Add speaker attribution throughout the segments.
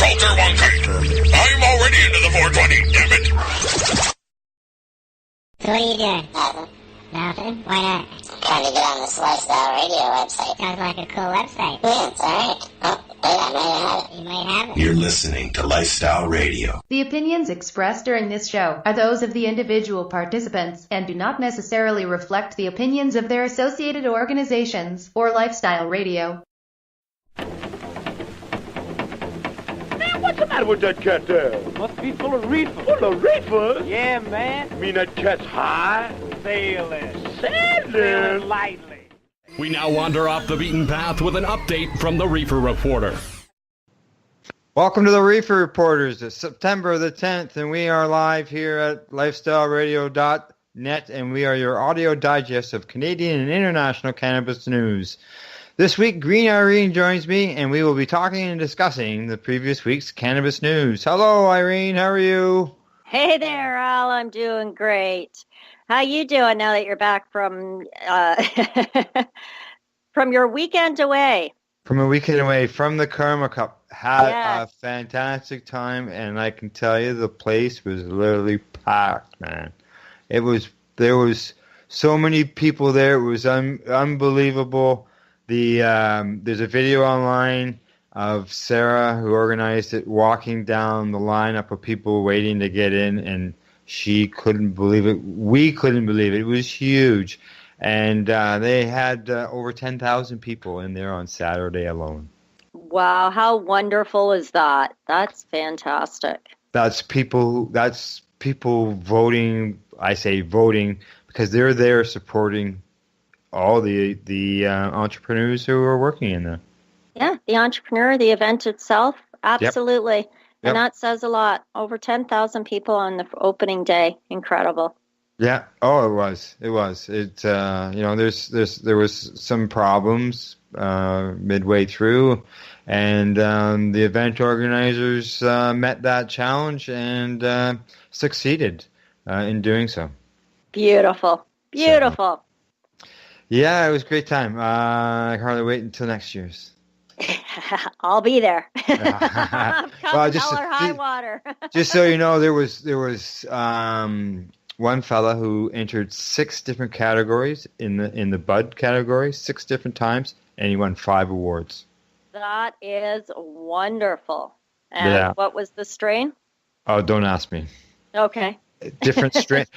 Speaker 1: Coulter 1K. I'm already into the 420, damn it.
Speaker 2: So what are you doing?
Speaker 3: Nothing.
Speaker 2: Nothing? Why not?
Speaker 3: I'm trying to get on this Lifestyle Radio website.
Speaker 2: Sounds like a cool website.
Speaker 3: Yeah, it's alright. Oh, wait, I might have it.
Speaker 2: You might have it.
Speaker 1: You're listening to Lifestyle Radio.
Speaker 4: The opinions expressed during this show are those of the individual participants and do not necessarily reflect the opinions of their associated organizations or Lifestyle Radio.
Speaker 5: What's the matter with that cat there?
Speaker 6: Must be full of reefer.
Speaker 5: Full of reefer?
Speaker 6: Yeah, man.
Speaker 5: Mean that cat's high?
Speaker 6: Sailing.
Speaker 5: Sailing?
Speaker 6: Lightly.
Speaker 7: We now wander off the beaten path with an update from the Reefer Reporter.
Speaker 8: Welcome to the Reefer Reporters. It's September the 10th, and we are live here at lifestyleradio.net, and we are your audio digest of Canadian and international cannabis news. This week, Green Irene joins me, and we will be talking and discussing the previous week's cannabis news. Hello, Irene. How are you?
Speaker 9: Hey there, Al. I'm doing great. How you doing now that you're back from from your weekend away?
Speaker 8: From a weekend away, from the Karma Cup. Had a fantastic time, and I can tell you the place was literally packed, man. There was so many people there. It was unbelievable. There's a video online of Sarah, who organized it, walking down the lineup of people waiting to get in, and she couldn't believe it. We couldn't believe it. It was huge. And they had over 10,000 people in there on Saturday alone.
Speaker 9: Wow, how wonderful is that? That's fantastic.
Speaker 8: That's people voting. I say voting because they're there supporting all the entrepreneurs who are working in there.
Speaker 9: Yeah, the entrepreneur, the event itself, absolutely.
Speaker 8: Yep.
Speaker 9: And that says a lot. Over 10,000 people on the opening day. Incredible. Yeah.
Speaker 8: Oh, it was. There was some problems midway through, and the event organizers met that challenge and succeeded in doing so.
Speaker 9: Beautiful.
Speaker 8: So, yeah, it was a great time. I can hardly wait until next year's.
Speaker 9: I'll be there.
Speaker 8: Well,
Speaker 9: high water.
Speaker 8: Just so you know, there was one fella who entered 6 different categories in the bud category, 6 different times, and he won 5 awards.
Speaker 9: That is wonderful. And what was the strain?
Speaker 8: Oh, don't ask me.
Speaker 9: Okay.
Speaker 8: Different strains,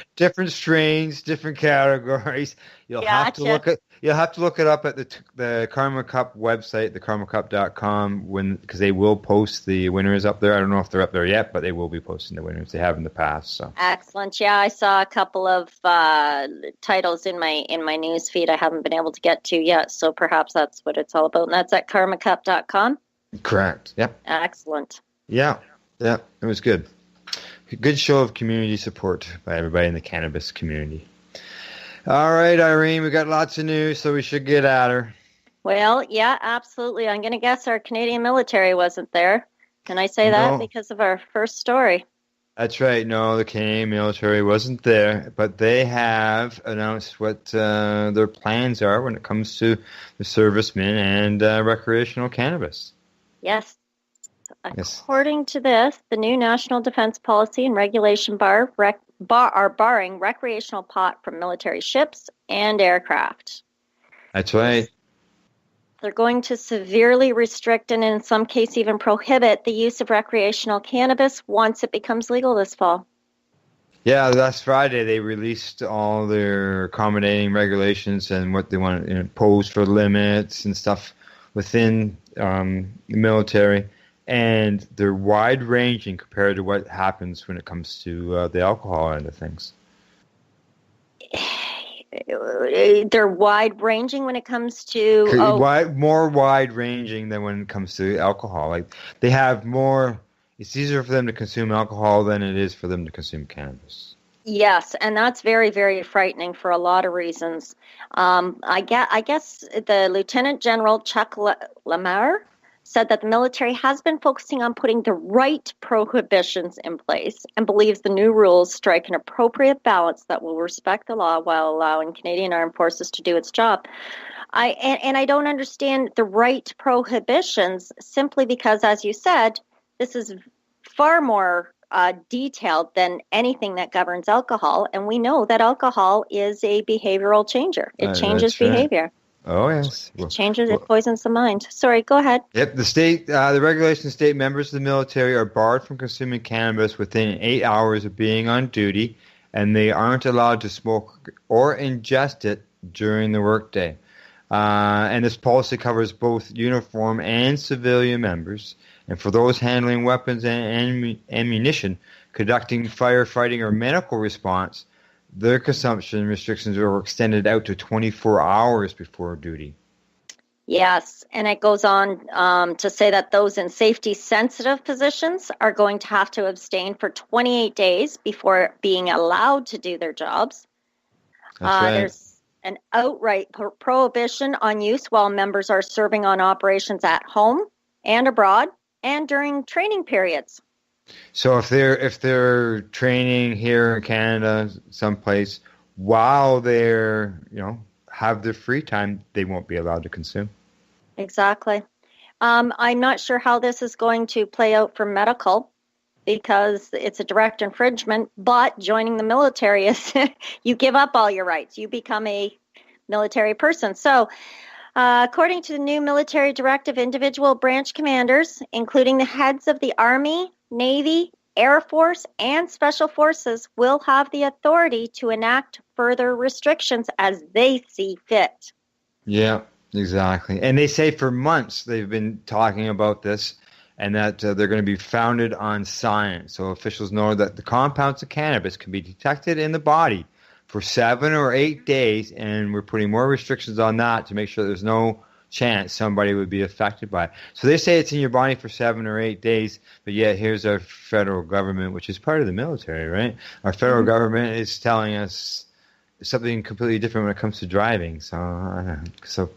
Speaker 8: different categories. You'll have to look it up at the Karma Cup website, thekarmacup.com, because they will post the winners up there. I don't know if they're up there yet, but they will be posting the winners. They have in the past. So
Speaker 9: excellent. Yeah, I saw a couple of titles in my news feed I haven't been able to get to yet, so perhaps that's what it's all about. And that's at karmacup.com.
Speaker 8: Correct. Yep.
Speaker 9: Excellent.
Speaker 8: Yeah, it was good. A good show of community support by everybody in the cannabis community. All right, Irene, we got lots of news, so we should get at her.
Speaker 9: Well, yeah, absolutely. I'm going to guess our Canadian military wasn't there. Can I say that because of our first story?
Speaker 8: That's right. No, the Canadian military wasn't there, but they have announced what their plans are when it comes to the servicemen and recreational cannabis.
Speaker 9: Yes. According to this, the new National Defense Policy and Regulation are barring recreational pot from military ships and aircraft.
Speaker 8: That's right.
Speaker 9: They're going to severely restrict and in some cases even prohibit the use of recreational cannabis once it becomes legal this fall.
Speaker 8: Yeah, last Friday they released all their accommodating regulations and what they want to impose for limits and stuff within the military. And they're wide-ranging compared to what happens when it comes to the alcohol end of things.
Speaker 9: They're wide-ranging when it comes to...
Speaker 8: more wide-ranging than when it comes to alcohol. Like they have more... It's easier for them to consume alcohol than it is for them to consume cannabis.
Speaker 9: Yes, and that's very, very frightening for a lot of reasons. I guess the Lieutenant General Chuck Lamar said that the military has been focusing on putting the right prohibitions in place and believes the new rules strike an appropriate balance that will respect the law while allowing Canadian Armed Forces to do its job. I don't understand the right prohibitions simply because, as you said, This is far more detailed than anything that governs alcohol, and we know that alcohol is a behavioral changer. It changes behavior.
Speaker 8: Oh, yes.
Speaker 9: It changes, it poisons the mind. Sorry, go ahead.
Speaker 8: Yep, the regulations state members of the military are barred from consuming cannabis within 8 hours of being on duty, and they aren't allowed to smoke or ingest it during the workday. And this policy covers both uniform and civilian members. And for those handling weapons and ammunition, conducting firefighting or medical response, their consumption restrictions are extended out to 24 hours before duty.
Speaker 9: Yes, and it goes on to say that those in safety-sensitive positions are going to have to abstain for 28 days before being allowed to do their jobs.
Speaker 8: That's right.
Speaker 9: There's an outright prohibition on use while members are serving on operations at home and abroad and during training periods.
Speaker 8: So if they're training here in Canada someplace while they're, have their free time, they won't be allowed to consume.
Speaker 9: Exactly. I'm not sure how this is going to play out for medical because it's a direct infringement, but joining the military is you give up all your rights. You become a military person. So according to the new military directive, individual branch commanders, including the heads of the Army, Navy, Air Force, and Special Forces, will have the authority to enact further restrictions as they see fit.
Speaker 8: Yeah, exactly. And they say for months they've been talking about this and that they're going to be founded on science. So officials know that the compounds of cannabis can be detected in the body for 7 or 8 days, and we're putting more restrictions on that to make sure there's no chance somebody would be affected by it. So they say it's in your body for 7 or 8 days, but yet here's our federal government, which is part of the military, right? Our federal government is telling us something completely different when it comes to driving. So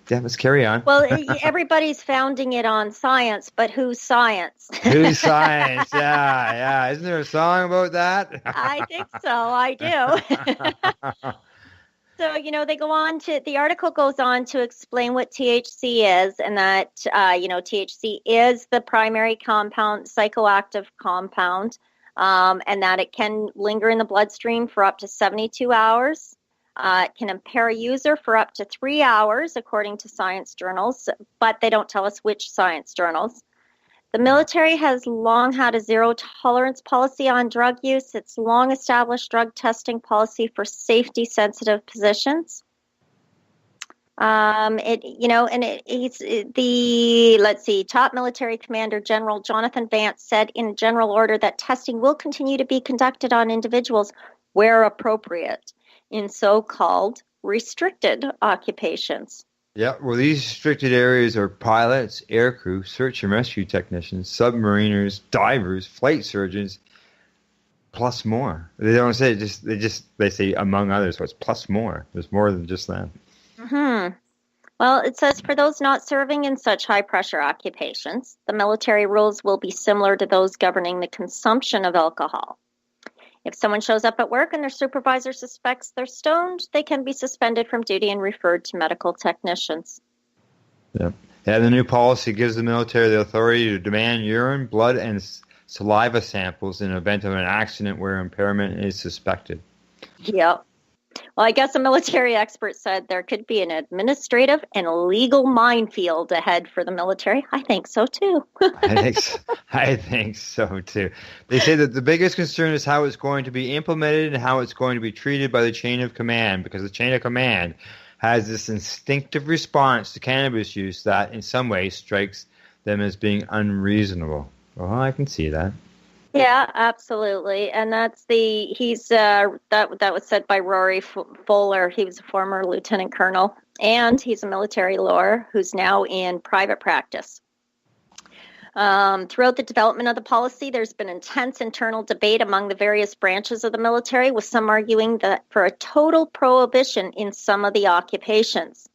Speaker 8: yeah, let's carry on.
Speaker 9: Well, everybody's founding it on science, but whose science?
Speaker 8: Whose science? Yeah. Isn't there a song about that?
Speaker 9: I think so. I do. So, they go on to, the article goes on to explain what THC is and that, THC is the primary compound, psychoactive compound, and that it can linger in the bloodstream for up to 72 hours. It can impair a user for up to 3 hours, according to science journals, but they don't tell us which science journals. The military has long had a zero-tolerance policy on drug use. It's long-established drug testing policy for safety-sensitive positions. Top military commander General Jonathan Vance said in general order that testing will continue to be conducted on individuals where appropriate in so-called restricted occupations.
Speaker 8: Yeah, well, these restricted areas are pilots, aircrew, search and rescue technicians, submariners, divers, flight surgeons, plus more. They don't say they say among others, so it's plus more. There's more than just them.
Speaker 9: Mm-hmm. Well, it says for those not serving in such high-pressure occupations, the military rules will be similar to those governing the consumption of alcohol. If someone shows up at work and their supervisor suspects they're stoned, they can be suspended from duty and referred to medical technicians.
Speaker 8: Yeah, the new policy gives the military the authority to demand urine, blood, and saliva samples in the event of an accident where impairment is suspected.
Speaker 9: Yep. Well, I guess a military expert said there could be an administrative and legal minefield ahead for the military. I think so, too.
Speaker 8: I think so, too. They say that the biggest concern is how it's going to be implemented and how it's going to be treated by the chain of command, because the chain of command has this instinctive response to cannabis use that in some ways strikes them as being unreasonable. Well, I can see that.
Speaker 9: Yeah, absolutely, and that was said by Rory Fuller. He was a former lieutenant colonel, and he's a military lawyer who's now in private practice. Throughout the development of the policy, there's been intense internal debate among the various branches of the military, with some arguing that for a total prohibition in some of the occupations.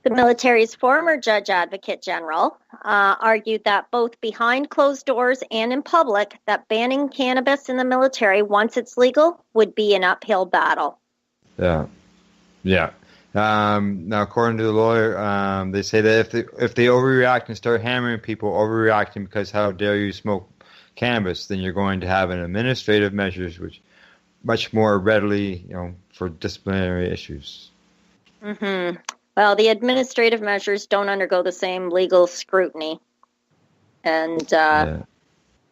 Speaker 9: The military's former judge advocate general argued that both behind closed doors and in public, that banning cannabis in the military once it's legal would be an uphill battle.
Speaker 8: Yeah. Now, according to the lawyer, they say that if they overreact and start hammering people, overreacting because how dare you smoke cannabis, then you're going to have an administrative measures, which much more readily, for disciplinary issues.
Speaker 9: Mm-hmm. Well, the administrative measures don't undergo the same legal scrutiny. And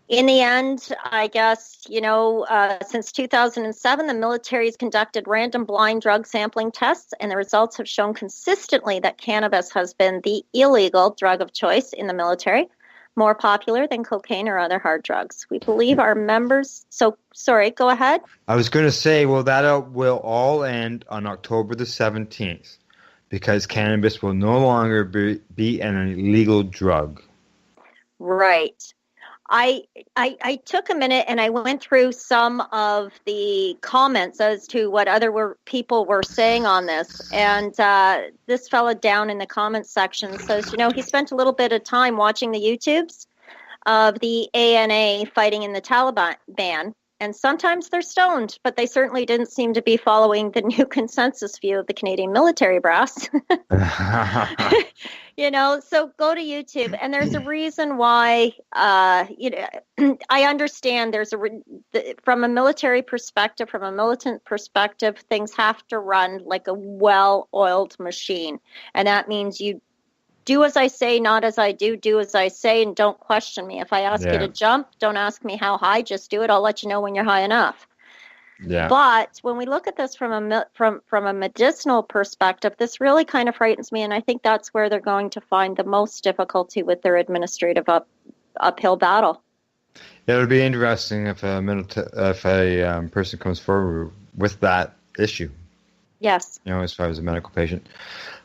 Speaker 9: in the end, I guess, since 2007, the military has conducted random blind drug sampling tests, and the results have shown consistently that cannabis has been the illegal drug of choice in the military, more popular than cocaine or other hard drugs. We believe our members... So, sorry, go ahead.
Speaker 8: I was going to say, well, that will all end on October the 17th, because cannabis will no longer be an illegal drug.
Speaker 9: Right. I took a minute and I went through some of the comments as to what other people were saying on this. And this fella down in the comments section says, he spent a little bit of time watching the YouTubes of the ANA fighting in the Taliban ban. And sometimes they're stoned, but they certainly didn't seem to be following the new consensus view of the Canadian military brass. So go to YouTube, and there's a reason why, I understand from a military perspective, from a militant perspective, things have to run like a well-oiled machine. And that means you do as I say, not as I do as I say, and don't question me. If I ask you to jump, don't ask me how high, just do it. I'll let you know when you're high enough. Yeah. But when we look at this from a medicinal perspective, this really kind of frightens me, and I think that's where they're going to find the most difficulty with their administrative uphill battle.
Speaker 8: It'll be interesting if a person comes forward with that issue.
Speaker 9: Yes.
Speaker 8: As far as a medical patient.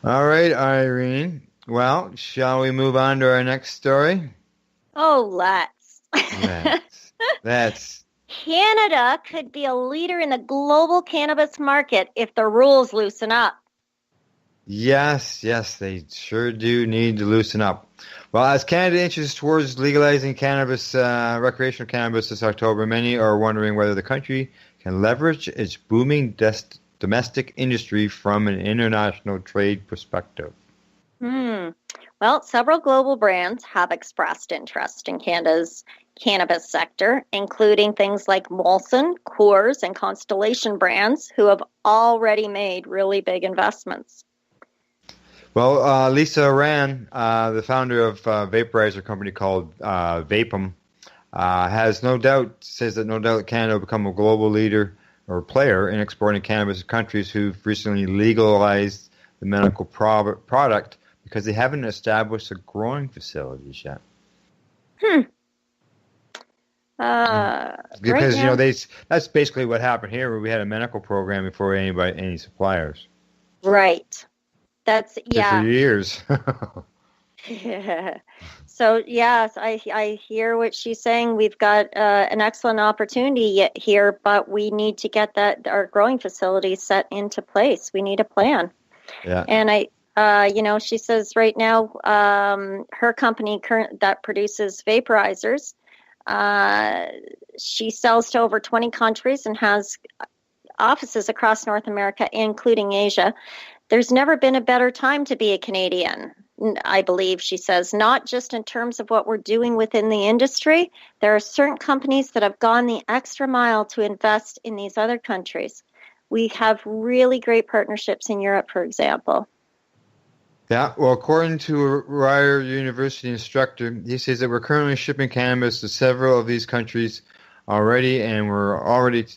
Speaker 8: All right, Irene. Well, shall we move on to our next story?
Speaker 9: Oh, let's.
Speaker 8: Let's.
Speaker 9: Canada could be a leader in the global cannabis market if the rules loosen up.
Speaker 8: Yes, they sure do need to loosen up. Well, as Canada inches towards legalizing cannabis, recreational cannabis this October, many are wondering whether the country can leverage its booming domestic industry from an international trade perspective.
Speaker 9: Well, several global brands have expressed interest in Canada's cannabis sector, including things like Molson, Coors, and Constellation brands, who have already made really big investments.
Speaker 8: Well, Lisa Rand, the founder of a vaporizer company called Vapum, says that no doubt Canada will become a global leader or player in exporting cannabis to countries who've recently legalized the medical product, because they haven't established a growing facilities yet. Because that's basically what happened here, where we had a medical program before any suppliers.
Speaker 9: Right. That's
Speaker 8: for years.
Speaker 9: So yes, I hear what she's saying. We've got an excellent opportunity here, but we need to get our growing facilities set into place. We need a plan.
Speaker 8: Yeah.
Speaker 9: And she says right now, her company that produces vaporizers, she sells to over 20 countries and has offices across North America, including Asia. There's never been a better time to be a Canadian, I believe, she says, not just in terms of what we're doing within the industry. There are certain companies that have gone the extra mile to invest in these other countries. We have really great partnerships in Europe, for example.
Speaker 8: Yeah, well, according to a Rider University instructor, he says that we're currently shipping cannabis to several of these countries already, and we're already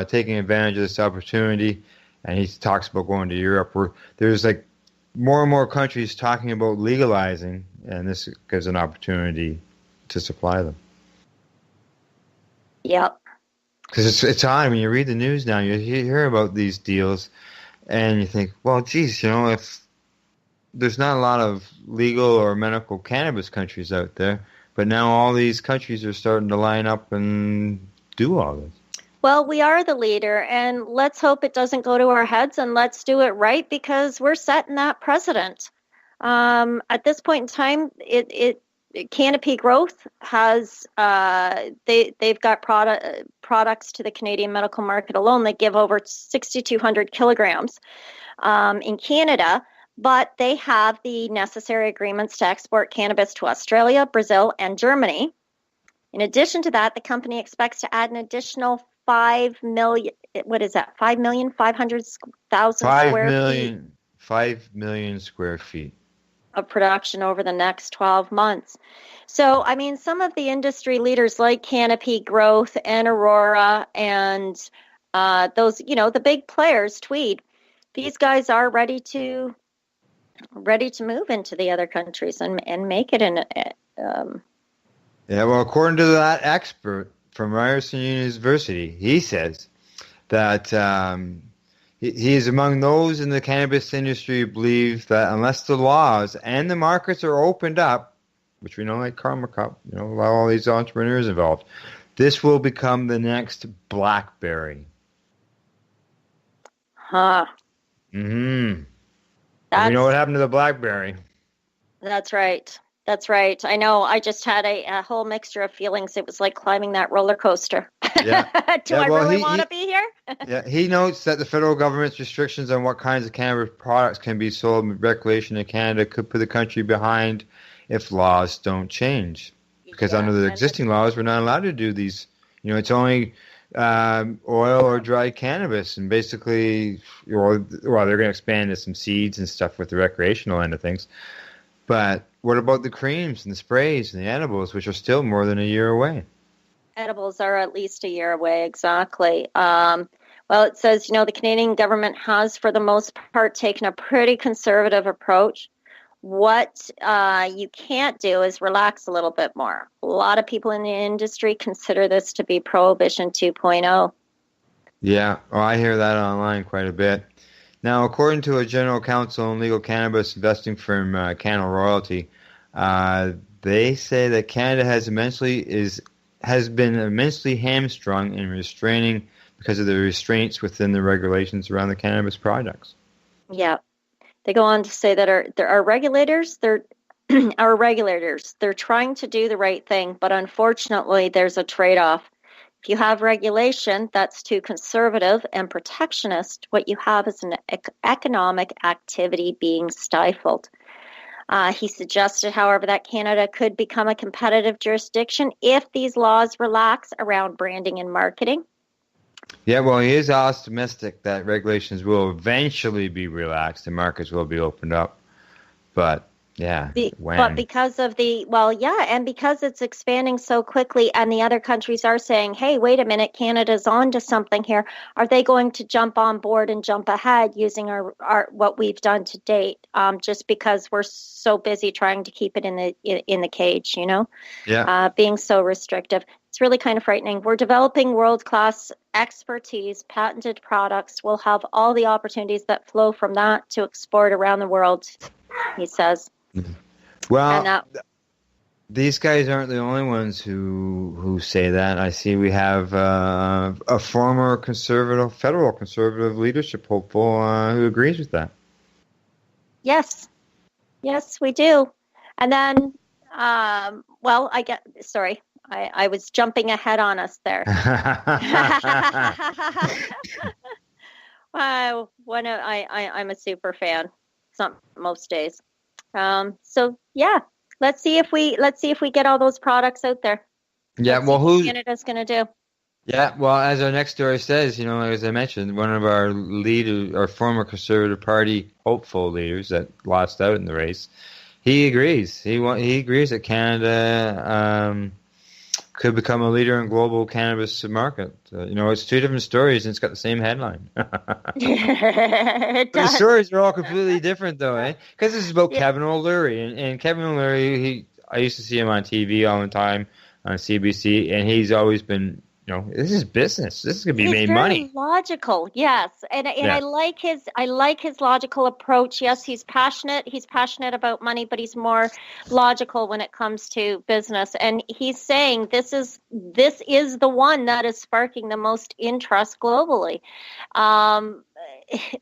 Speaker 8: taking advantage of this opportunity. And he talks about going to Europe, where there's like more and more countries talking about legalizing, and this gives an opportunity to supply them.
Speaker 9: Yep.
Speaker 8: Because it's odd when you read the news now, you hear about these deals, and you think, well, geez, if there's not a lot of legal or medical cannabis countries out there, but now all these countries are starting to line up and do all this.
Speaker 9: Well, we are the leader, and let's hope it doesn't go to our heads, and let's do it right, because we're setting that precedent. At this point in time, Canopy Growth has they've got products to the Canadian medical market alone. They give over 6,200 kilograms in Canada, but they have the necessary agreements to export cannabis to Australia, Brazil, and Germany. In addition to that, the company expects to add an additional 5 million. What is that? 5,500,000 square feet.
Speaker 8: 5 million square feet
Speaker 9: Of production over the next 12 months. So, I mean, some of the industry leaders like Canopy Growth and Aurora and those, the big players, Tweed, these guys are ready to move into the other countries and make it in.
Speaker 8: Yeah, well, according to that expert from Ryerson University, he says that he is among those in the cannabis industry who believe that unless the laws and the markets are opened up, which we know like Karma Cup, allow all these entrepreneurs involved, this will become the next BlackBerry.
Speaker 9: Huh.
Speaker 8: Mm-hmm. We know what happened to the BlackBerry.
Speaker 9: That's right. That's right. I know. I just had a whole mixture of feelings. It was like climbing that roller coaster.
Speaker 8: Yeah.
Speaker 9: Do I really want to be here?
Speaker 8: Yeah. He notes that the federal government's restrictions on what kinds of cannabis products can be sold in recreation in Canada could put the country behind if laws don't change. Because under the existing laws, we're not allowed to do these. It's only oil or dry cannabis, and basically, they're going to expand to some seeds and stuff with the recreational end of things. But what about the creams and the sprays and the edibles, which are still more than a year away?
Speaker 9: Edibles are at least a year away, exactly. Well, it says, the Canadian government has, for the most part, taken a pretty conservative approach. What you can't do is relax a little bit more. A lot of people in the industry consider this to be Prohibition 2.0. Yeah,
Speaker 8: I hear that online quite a bit. Now, according to a general counsel and legal cannabis investing firm, Canal Royalty, they say that Canada has been immensely hamstrung in restraining because of the restraints within the regulations around the cannabis products.
Speaker 9: Yeah. They go on to say that our regulators, they're trying to do the right thing, but unfortunately there's a trade-off. If you have regulation that's too conservative and protectionist, what you have is an economic activity being stifled. He suggested, however, that Canada could become a competitive jurisdiction if these laws relax around branding and marketing.
Speaker 8: Yeah, well, he is optimistic that regulations will eventually be relaxed and markets will be opened up. But, yeah, when?
Speaker 9: But because of and because it's expanding so quickly and the other countries are saying, hey, wait a minute, Canada's on to something here, are they going to jump on board and jump ahead using our what we've done to date, just because we're so busy trying to keep it in the cage,
Speaker 8: Yeah.
Speaker 9: Being so restrictive. It's really kind of frightening. We're developing world-class expertise, patented products. We'll have all the opportunities that flow from that to export around the world, he says.
Speaker 8: Well, these guys aren't the only ones who say that. I see we have a former federal conservative leadership hopeful who agrees with that.
Speaker 9: Yes, we do. And then, I was jumping ahead on us there. I'm a super fan. It's not most days. So yeah, let's see if we get all those products out there.
Speaker 8: Yeah,
Speaker 9: what Canada's going to do?
Speaker 8: Yeah, well, as our next story says, as I mentioned, one of our former Conservative Party hopeful leaders that lost out in the race, he agrees. He agrees that Canada could become a leader in global cannabis market. It's two different stories and it's got the same headline. The stories are all completely different, though, eh? Because this is about Kevin O'Leary, and Kevin O'Leary, I used to see him on TV all the time on CBC, and he's always been. This is business. This is going to be made money.
Speaker 9: He's very logical, yes, and I like his logical approach. Yes, he's passionate. He's passionate about money, but he's more logical when it comes to business. And he's saying this is the one that is sparking the most interest globally.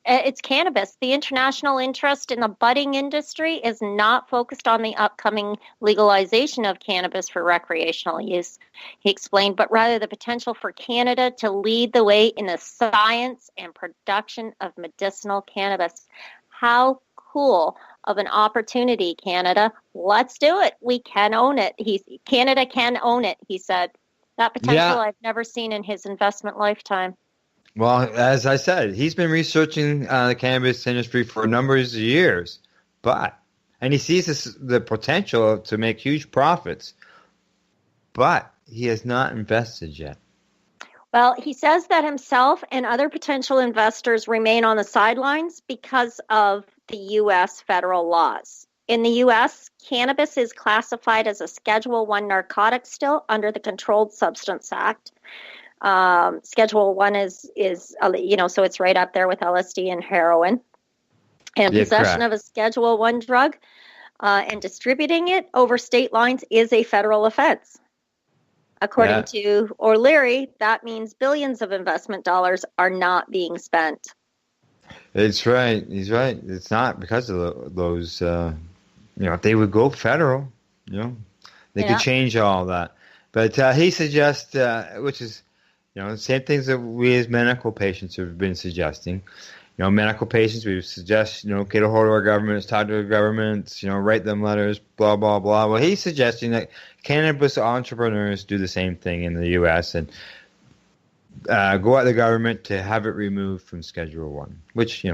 Speaker 9: it's cannabis. The international interest in the budding industry is not focused on the upcoming legalization of cannabis for recreational use, he explained, but rather the potential for Canada to lead the way in the science and production of medicinal cannabis. How cool of an opportunity, Canada. Let's do it. We can own it. Canada can own it, he said. That potential I've never seen in his investment lifetime.
Speaker 8: Well, as I said, he's been researching the cannabis industry for a number of years, and he sees the potential to make huge profits, but he has not invested yet.
Speaker 9: Well, he says that himself and other potential investors remain on the sidelines because of the U.S. federal laws. In the U.S., cannabis is classified as a Schedule I narcotic still under the Controlled Substance Act. Schedule I is so it's right up there with LSD and heroin. And possession of a Schedule I drug and distributing it over state lines is a federal offense. According to O'Leary, that means billions of investment dollars are not being spent.
Speaker 8: It's right. He's right. It's not because of those, if they would go federal, they could change all that. But he suggests, which is, the same things that we as medical patients have been suggesting. Medical patients, we suggest, get a hold of our governments, talk to our governments, write them letters, blah, blah, blah. Well, he's suggesting that cannabis entrepreneurs do the same thing in the U.S. and go at the government to have it removed from Schedule I, which,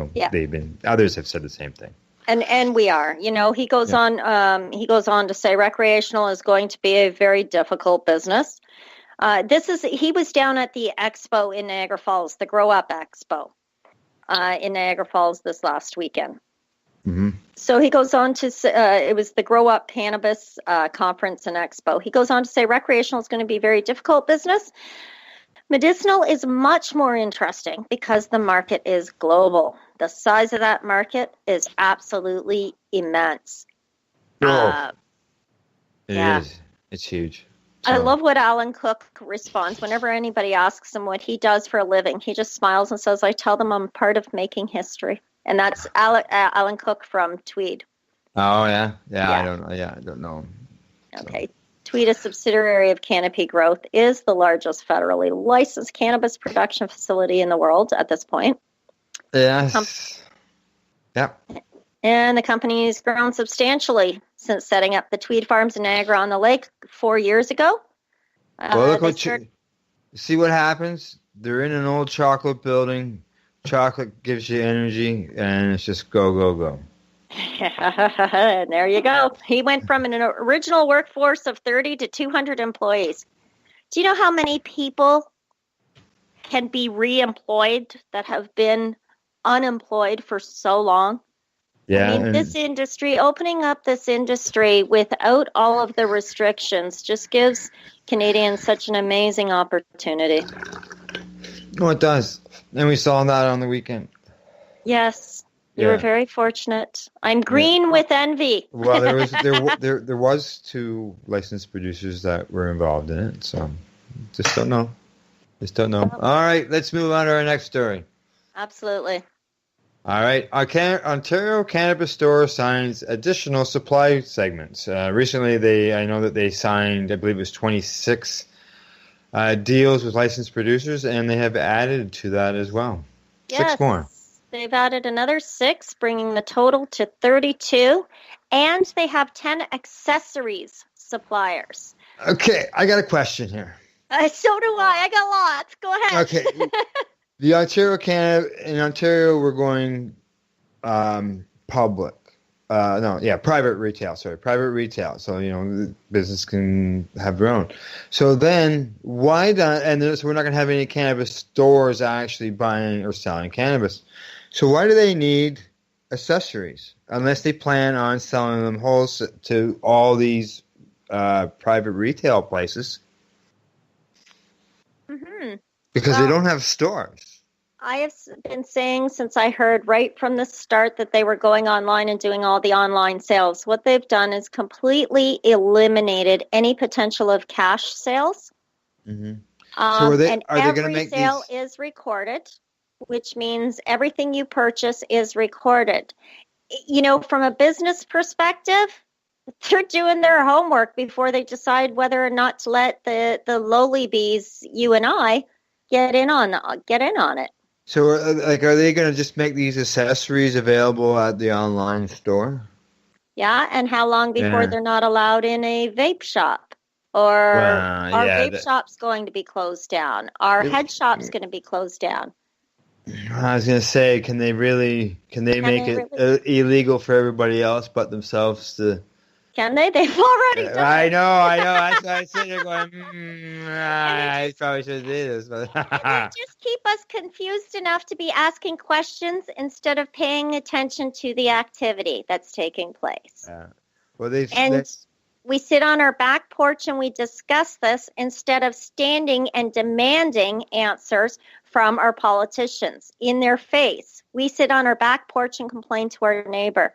Speaker 8: others have said the same thing.
Speaker 9: And we are, he goes on to say recreational is going to be a very difficult business. He was down at the expo in Niagara Falls, the Grow Up Expo. In Niagara Falls this last weekend. Mm-hmm. So he goes on to say, it was the Grow Up Cannabis Conference and Expo. He goes on to say recreational is going to be a very difficult business. Medicinal is much more interesting because the market is global. The size of that market is absolutely immense.
Speaker 8: It is. It's huge.
Speaker 9: I love what Alan Cook responds. Whenever anybody asks him what he does for a living, he just smiles and says, I tell them I'm part of making history. And that's Alan Cook from Tweed.
Speaker 8: Oh, yeah? Yeah, I don't know.
Speaker 9: Okay. Tweed, a subsidiary of Canopy Growth, is the largest federally licensed cannabis production facility in the world at this point.
Speaker 8: Yes. Yep.
Speaker 9: And the company has grown substantially since setting up the Tweed Farms in Niagara-on-the-Lake 4 years ago.
Speaker 8: Well, look see what happens? They're in an old chocolate building. Chocolate gives you energy, and it's just go, go, go.
Speaker 9: There you go. He went from an original workforce of 30 to 200 employees. Do you know how many people can be re-employed that have been unemployed for so long?
Speaker 8: Yeah,
Speaker 9: I mean, this industry, opening up this industry without all of the restrictions just gives Canadians such an amazing opportunity.
Speaker 8: Oh, it does. And we saw that on the weekend.
Speaker 9: Yes, you were very fortunate. I'm green with envy.
Speaker 8: Well, there was 2 licensed producers that were involved in it, so just don't know. All right, let's move on to our next story.
Speaker 9: Absolutely.
Speaker 8: All right. Ontario Cannabis Store signs additional supply segments. Recently, I know that they signed, I believe it was 26 deals with licensed producers, and they have added to that as well.
Speaker 9: Yes,
Speaker 8: 6 more.
Speaker 9: They've added another 6, bringing the total to 32, and they have 10 accessories suppliers.
Speaker 8: Okay, I got a question here.
Speaker 9: So do I. I got lots. Go ahead.
Speaker 8: Okay. The in Ontario, we're going public. Private retail. Sorry, private retail. So the business can have their own. So then, why not? So we're not going to have any cannabis stores actually buying or selling cannabis. So why do they need accessories unless they plan on selling them wholesale to all these private retail places?
Speaker 9: Mm-hmm.
Speaker 8: Because they don't have stores.
Speaker 9: I have been saying since I heard right from the start that they were going online and doing all the online sales. What they've done is completely eliminated any potential of cash sales.
Speaker 8: Mm-hmm.
Speaker 9: So are they going to make sale is recorded. which means everything you purchase is recorded. You know, from a business perspective, they're doing their homework before they decide whether or not to let the lowly bees, you and I, get in on it.
Speaker 8: So, are they going to just make these accessories available at the online store?
Speaker 9: Yeah, and how long before they're not allowed in a vape shop? Or are vape shops going to be closed down? Are head shops going to be closed down?
Speaker 8: I was going to say, can they make it illegal for everybody else but themselves to...
Speaker 9: Can they? They've already done it.
Speaker 8: I know. That's why I sit there going, I probably should do this. But
Speaker 9: and just keep us confused enough to be asking questions instead of paying attention to the activity that's taking place. We sit on our back porch and we discuss this instead of standing and demanding answers from our politicians in their face. We sit on our back porch and complain to our neighbor.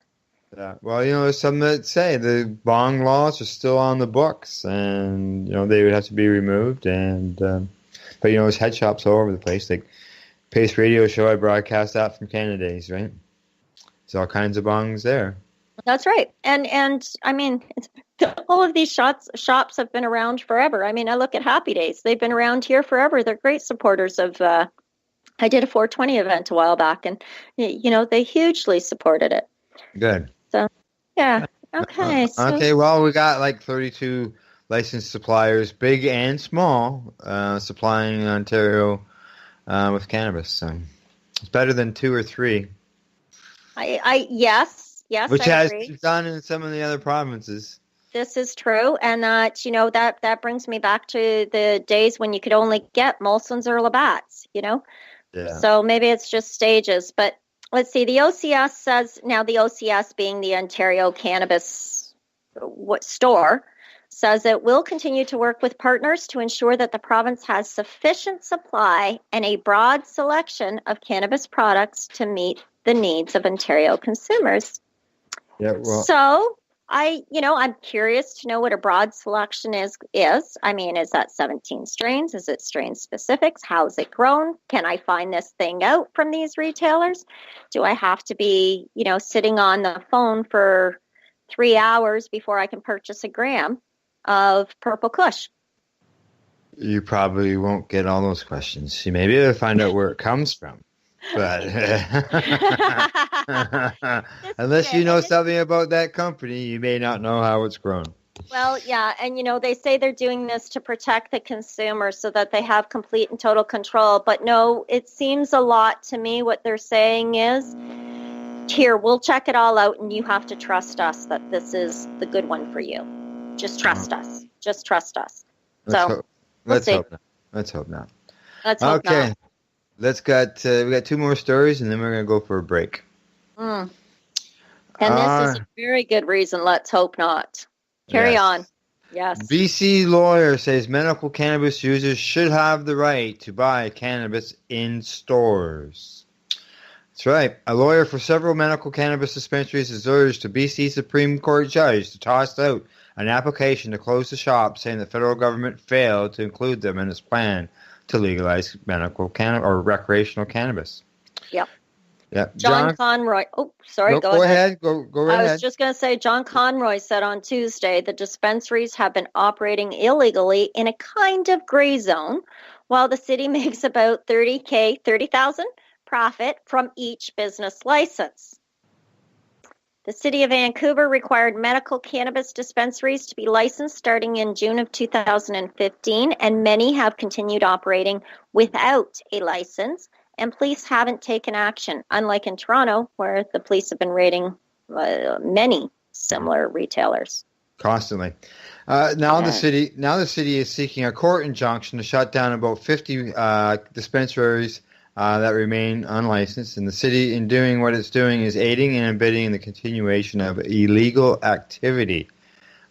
Speaker 8: Yeah. Well, there's some that say the bong laws are still on the books, and they would have to be removed. And but there's head shops all over the place. Like Pace Radio Show, I broadcast that from Canada Days, right? There's all kinds of bongs there.
Speaker 9: That's right, and I mean, all of these shops have been around forever. I mean, I look at Happy Days; they've been around here forever. They're great supporters of. I did a 420 event a while back, and they hugely supported it.
Speaker 8: Good.
Speaker 9: So, yeah. Okay.
Speaker 8: Okay. Well, we got like 32 licensed suppliers, big and small, supplying Ontario with cannabis. So it's better than 2 or 3.
Speaker 9: Yes.
Speaker 8: Which
Speaker 9: I
Speaker 8: has
Speaker 9: agree.
Speaker 8: done in some of the other provinces.
Speaker 9: This is true, and that brings me back to the days when you could only get Molson's or Labatt's. Yeah. So maybe it's just stages, but. Let's see, the OCS says, now the OCS being the Ontario Cannabis Store, says it will continue to work with partners to ensure that the province has sufficient supply and a broad selection of cannabis products to meet the needs of Ontario consumers.
Speaker 8: Yeah, well.
Speaker 9: So, I'm curious to know what a broad selection is. I mean, is that 17 strains? Is it strain specifics? How is it grown? Can I find this thing out from these retailers? Do I have to be, sitting on the phone for 3 hours before I can purchase a gram of Purple Kush?
Speaker 8: You probably won't get all those questions. You may be able to find out where it comes from. But unless you know something about that company, you may not know how it's grown.
Speaker 9: Well, yeah, and they say they're doing this to protect the consumer so that they have complete and total control. But no, it seems a lot to me what they're saying is, here, we'll check it all out, and you have to trust us that this is the good one for you. Just trust us. Just trust us.
Speaker 8: Let's hope not. Let's hope not. Okay. We got 2 more stories, and then we're going to go for a break.
Speaker 9: And this is a very good reason. Let's hope not. Carry on. Yes.
Speaker 8: BC lawyer says medical cannabis users should have the right to buy cannabis in stores. That's right. A lawyer for several medical cannabis dispensaries has urged a BC Supreme Court judge to toss out an application to close the shop, saying the federal government failed to include them in its plan to legalize medical cannabis or recreational cannabis.
Speaker 9: Yep.
Speaker 8: Yep.
Speaker 9: John Conroy. Oh, sorry.
Speaker 8: No, go ahead. Go right ahead.
Speaker 9: I was just going to say, John Conroy said on Tuesday the dispensaries have been operating illegally in a kind of gray zone, while the city makes about $30,000 profit from each business license. The City of Vancouver required medical cannabis dispensaries to be licensed starting in June of 2015, and many have continued operating without a license, and police haven't taken action, unlike in Toronto, where the police have been raiding many similar retailers.
Speaker 8: Constantly. Now the city is seeking a court injunction to shut down about 50 dispensaries that remain unlicensed, and the city, in doing what it's doing, is aiding and abetting the continuation of illegal activity,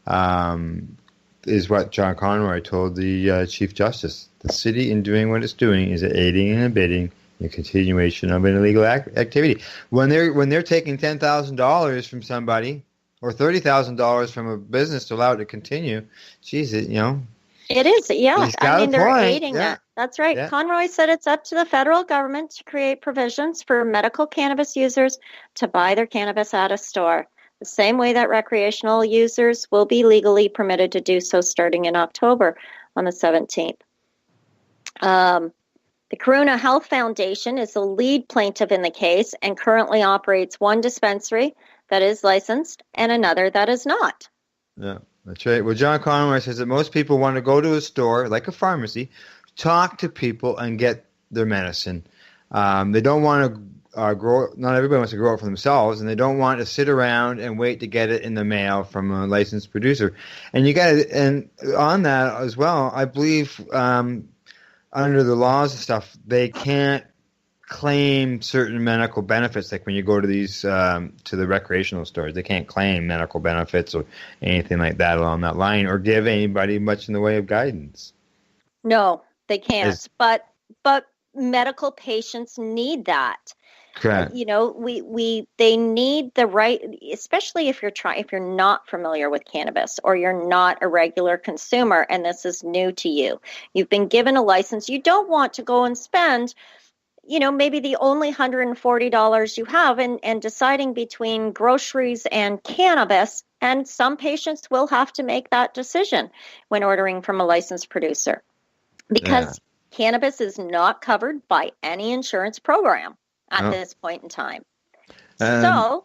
Speaker 8: is what John Conroy told the Chief Justice. The city, in doing what it's doing, is aiding and abetting the continuation of an illegal activity. When they're taking $10,000 from somebody or $30,000 from a business to allow it to continue, geez,
Speaker 9: It is, yeah. I mean, they're aiding that. That's right.
Speaker 8: Yeah.
Speaker 9: Conroy said it's up to the federal government to create provisions for medical cannabis users to buy their cannabis at a store, the same way that recreational users will be legally permitted to do so starting in October on the 17th. The Corona Health Foundation is the lead plaintiff in the case and currently operates one dispensary that is licensed and another that is not.
Speaker 8: Yeah, that's right. Well, John Conroy says that most people want to go to a store, like a pharmacy, talk to people and get their medicine. They don't want to grow. Not everybody wants to grow it for themselves, and they don't want to sit around and wait to get it in the mail from a licensed producer. And you got to, and on that as well, I believe under the laws and stuff, they can't claim certain medical benefits. Like when you go to these to the recreational stores, they can't claim medical benefits or anything like that along that line, or give anybody much in the way of guidance.
Speaker 9: No, they can't. But medical patients need that.
Speaker 8: Correct.
Speaker 9: You know, they need the right, especially if you're not familiar with cannabis or you're not a regular consumer and this is new to you. You've been given a license. You don't want to go and spend, you know, maybe the only $140 you have and deciding between groceries and cannabis. And some patients will have to make that decision when ordering from a licensed producer because cannabis is not covered by any insurance program at this point in time. So,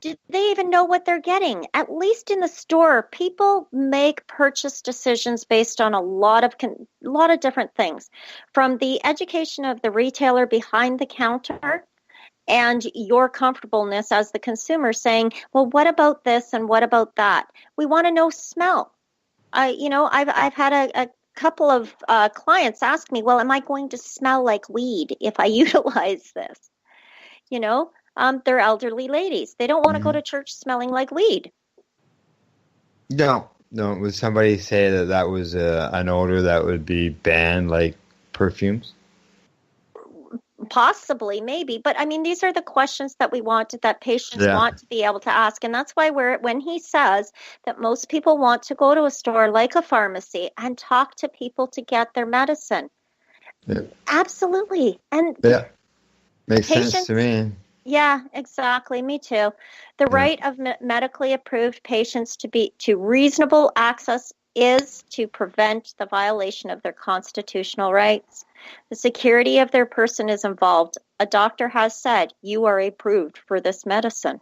Speaker 9: do they even know what they're getting? At least in the store, people make purchase decisions based on a lot of different things, from the education of the retailer behind the counter and your comfortableness as the consumer saying, well, what about this and what about that? We want to know smell. I've had a couple of clients ask me, well, am I going to smell like weed if I utilize this? You know, they're elderly ladies. They don't want to go to church smelling like weed.
Speaker 8: No. Would somebody say that was an odor that would be banned, like perfumes?
Speaker 9: Possibly, maybe. But I mean, these are the questions that that patients want to be able to ask. And that's why when he says that most people want to go to a store like a pharmacy and talk to people to get their medicine. Yeah. Absolutely. And
Speaker 8: makes sense to me.
Speaker 9: Yeah, exactly. Me too. The right of medically approved patients to reasonable access is to prevent the violation of their constitutional rights. The security of their person is involved. A doctor has said, you are approved for this medicine.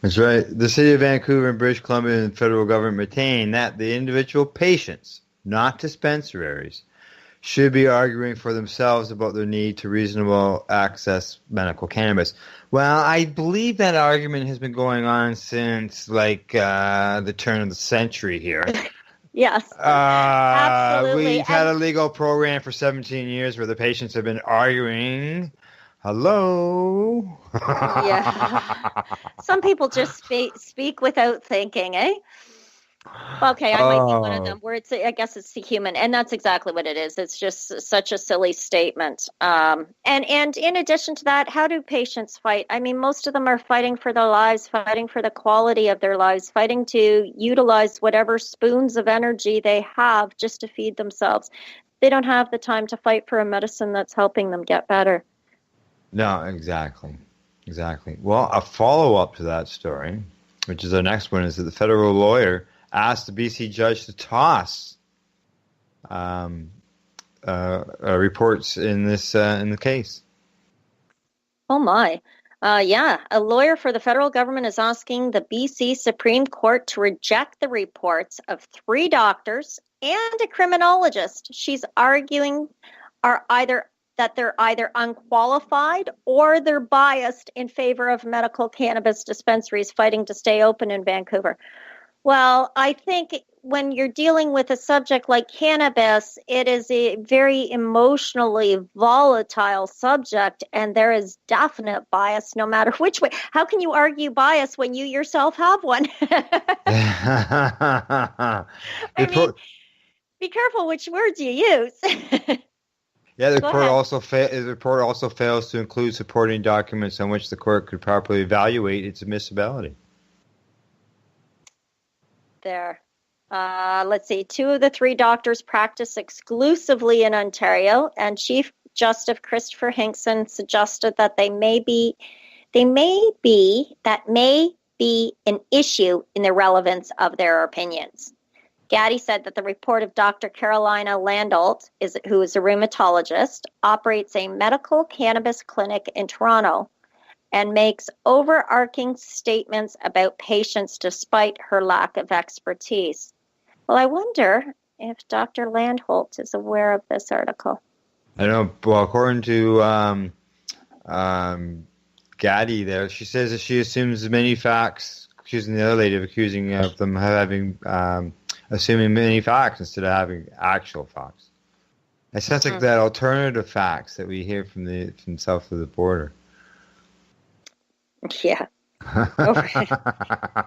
Speaker 8: That's right. The City of Vancouver and British Columbia and federal government maintain that the individual patients, not dispensaries, should be arguing for themselves about their need to reasonable access medical cannabis. Well, I believe that argument has been going on since the turn of the century here.
Speaker 9: Yes, absolutely.
Speaker 8: We've had a legal program for 17 years where the patients have been arguing. Hello?
Speaker 9: Yeah. Some people just speak without thinking, eh? Okay, I might be one of them where I guess it's the human, and that's exactly what it is. It's just such a silly statement. And in addition to that, how do patients fight? I mean, most of them are fighting for their lives, fighting for the quality of their lives, fighting to utilize whatever spoons of energy they have just to feed themselves. They don't have the time to fight for a medicine that's helping them get better.
Speaker 8: No, exactly. Well, a follow-up to that story, which is our next one, is that the federal lawyer asked the BC judge to toss reports in the case.
Speaker 9: Oh my. A lawyer for the federal government is asking the BC Supreme Court to reject the reports of 3 doctors and a criminologist. She's arguing that they're either unqualified or they're biased in favor of medical cannabis dispensaries fighting to stay open in Vancouver. Well, I think when you're dealing with a subject like cannabis, it is a very emotionally volatile subject, and there is definite bias no matter which way. How can you argue bias when you yourself have one? I mean, be careful which words you use.
Speaker 8: Yeah, the report also fails to include supporting documents on which the court could properly evaluate its admissibility.
Speaker 9: There. Let's see, 2 of the 3 doctors practice exclusively in Ontario, and Chief Justice Christopher Hinkson suggested that that may be an issue in the relevance of their opinions. Gaddy said that the report of Dr. Carolina Landolt, who is a rheumatologist, operates a medical cannabis clinic in Toronto and makes overarching statements about patients despite her lack of expertise. Well, I wonder if Dr. Landholt is aware of this article.
Speaker 8: I know. Well, according to Gaddy there, she says that she assumes many facts, accusing the other lady of accusing of them having assuming many facts instead of having actual facts. It sounds like that alternative facts that we hear from south of the border.
Speaker 9: Yeah.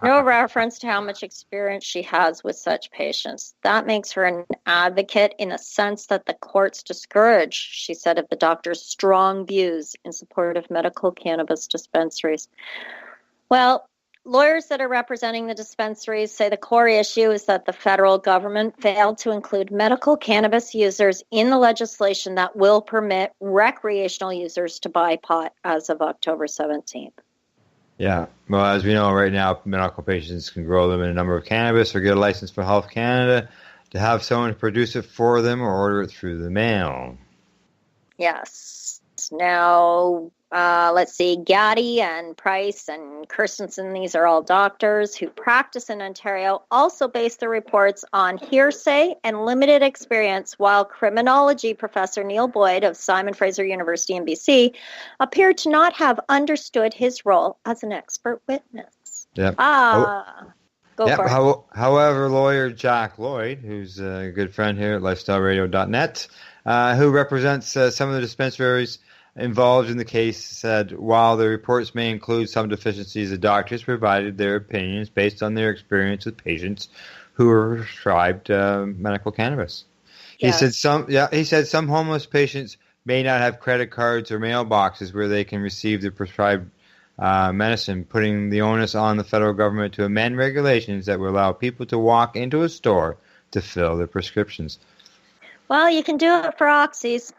Speaker 9: No reference to how much experience she has with such patients. That makes her an advocate in the sense that the courts discourage, she said, of the doctor's strong views in support of medical cannabis dispensaries. Well, lawyers that are representing the dispensaries say the core issue is that the federal government failed to include medical cannabis users in the legislation that will permit recreational users to buy pot as of October 17th.
Speaker 8: Yeah. Well, as we know right now, medical patients can grow them in a number of cannabis or get a license from Health Canada to have someone produce it for them or order it through the mail.
Speaker 9: Yes. Now, let's see, Gaddy and Price and Kirstensen, these are all doctors who practice in Ontario, also base their reports on hearsay and limited experience, while criminology professor Neil Boyd of Simon Fraser University in BC appeared to not have understood his role as an expert witness.
Speaker 8: Yep.
Speaker 9: Go for it.
Speaker 8: However, lawyer Jack Lloyd, who's a good friend here at lifestyleradio.net, who represents some of the dispensaries involved in the case, said while the reports may include some deficiencies, the doctors provided their opinions based on their experience with patients who were prescribed medical cannabis. Yes. He said some homeless patients may not have credit cards or mailboxes where they can receive the prescribed medicine, putting the onus on the federal government to amend regulations that will allow people to walk into a store to fill their prescriptions.
Speaker 9: Well, you can do it for oxys.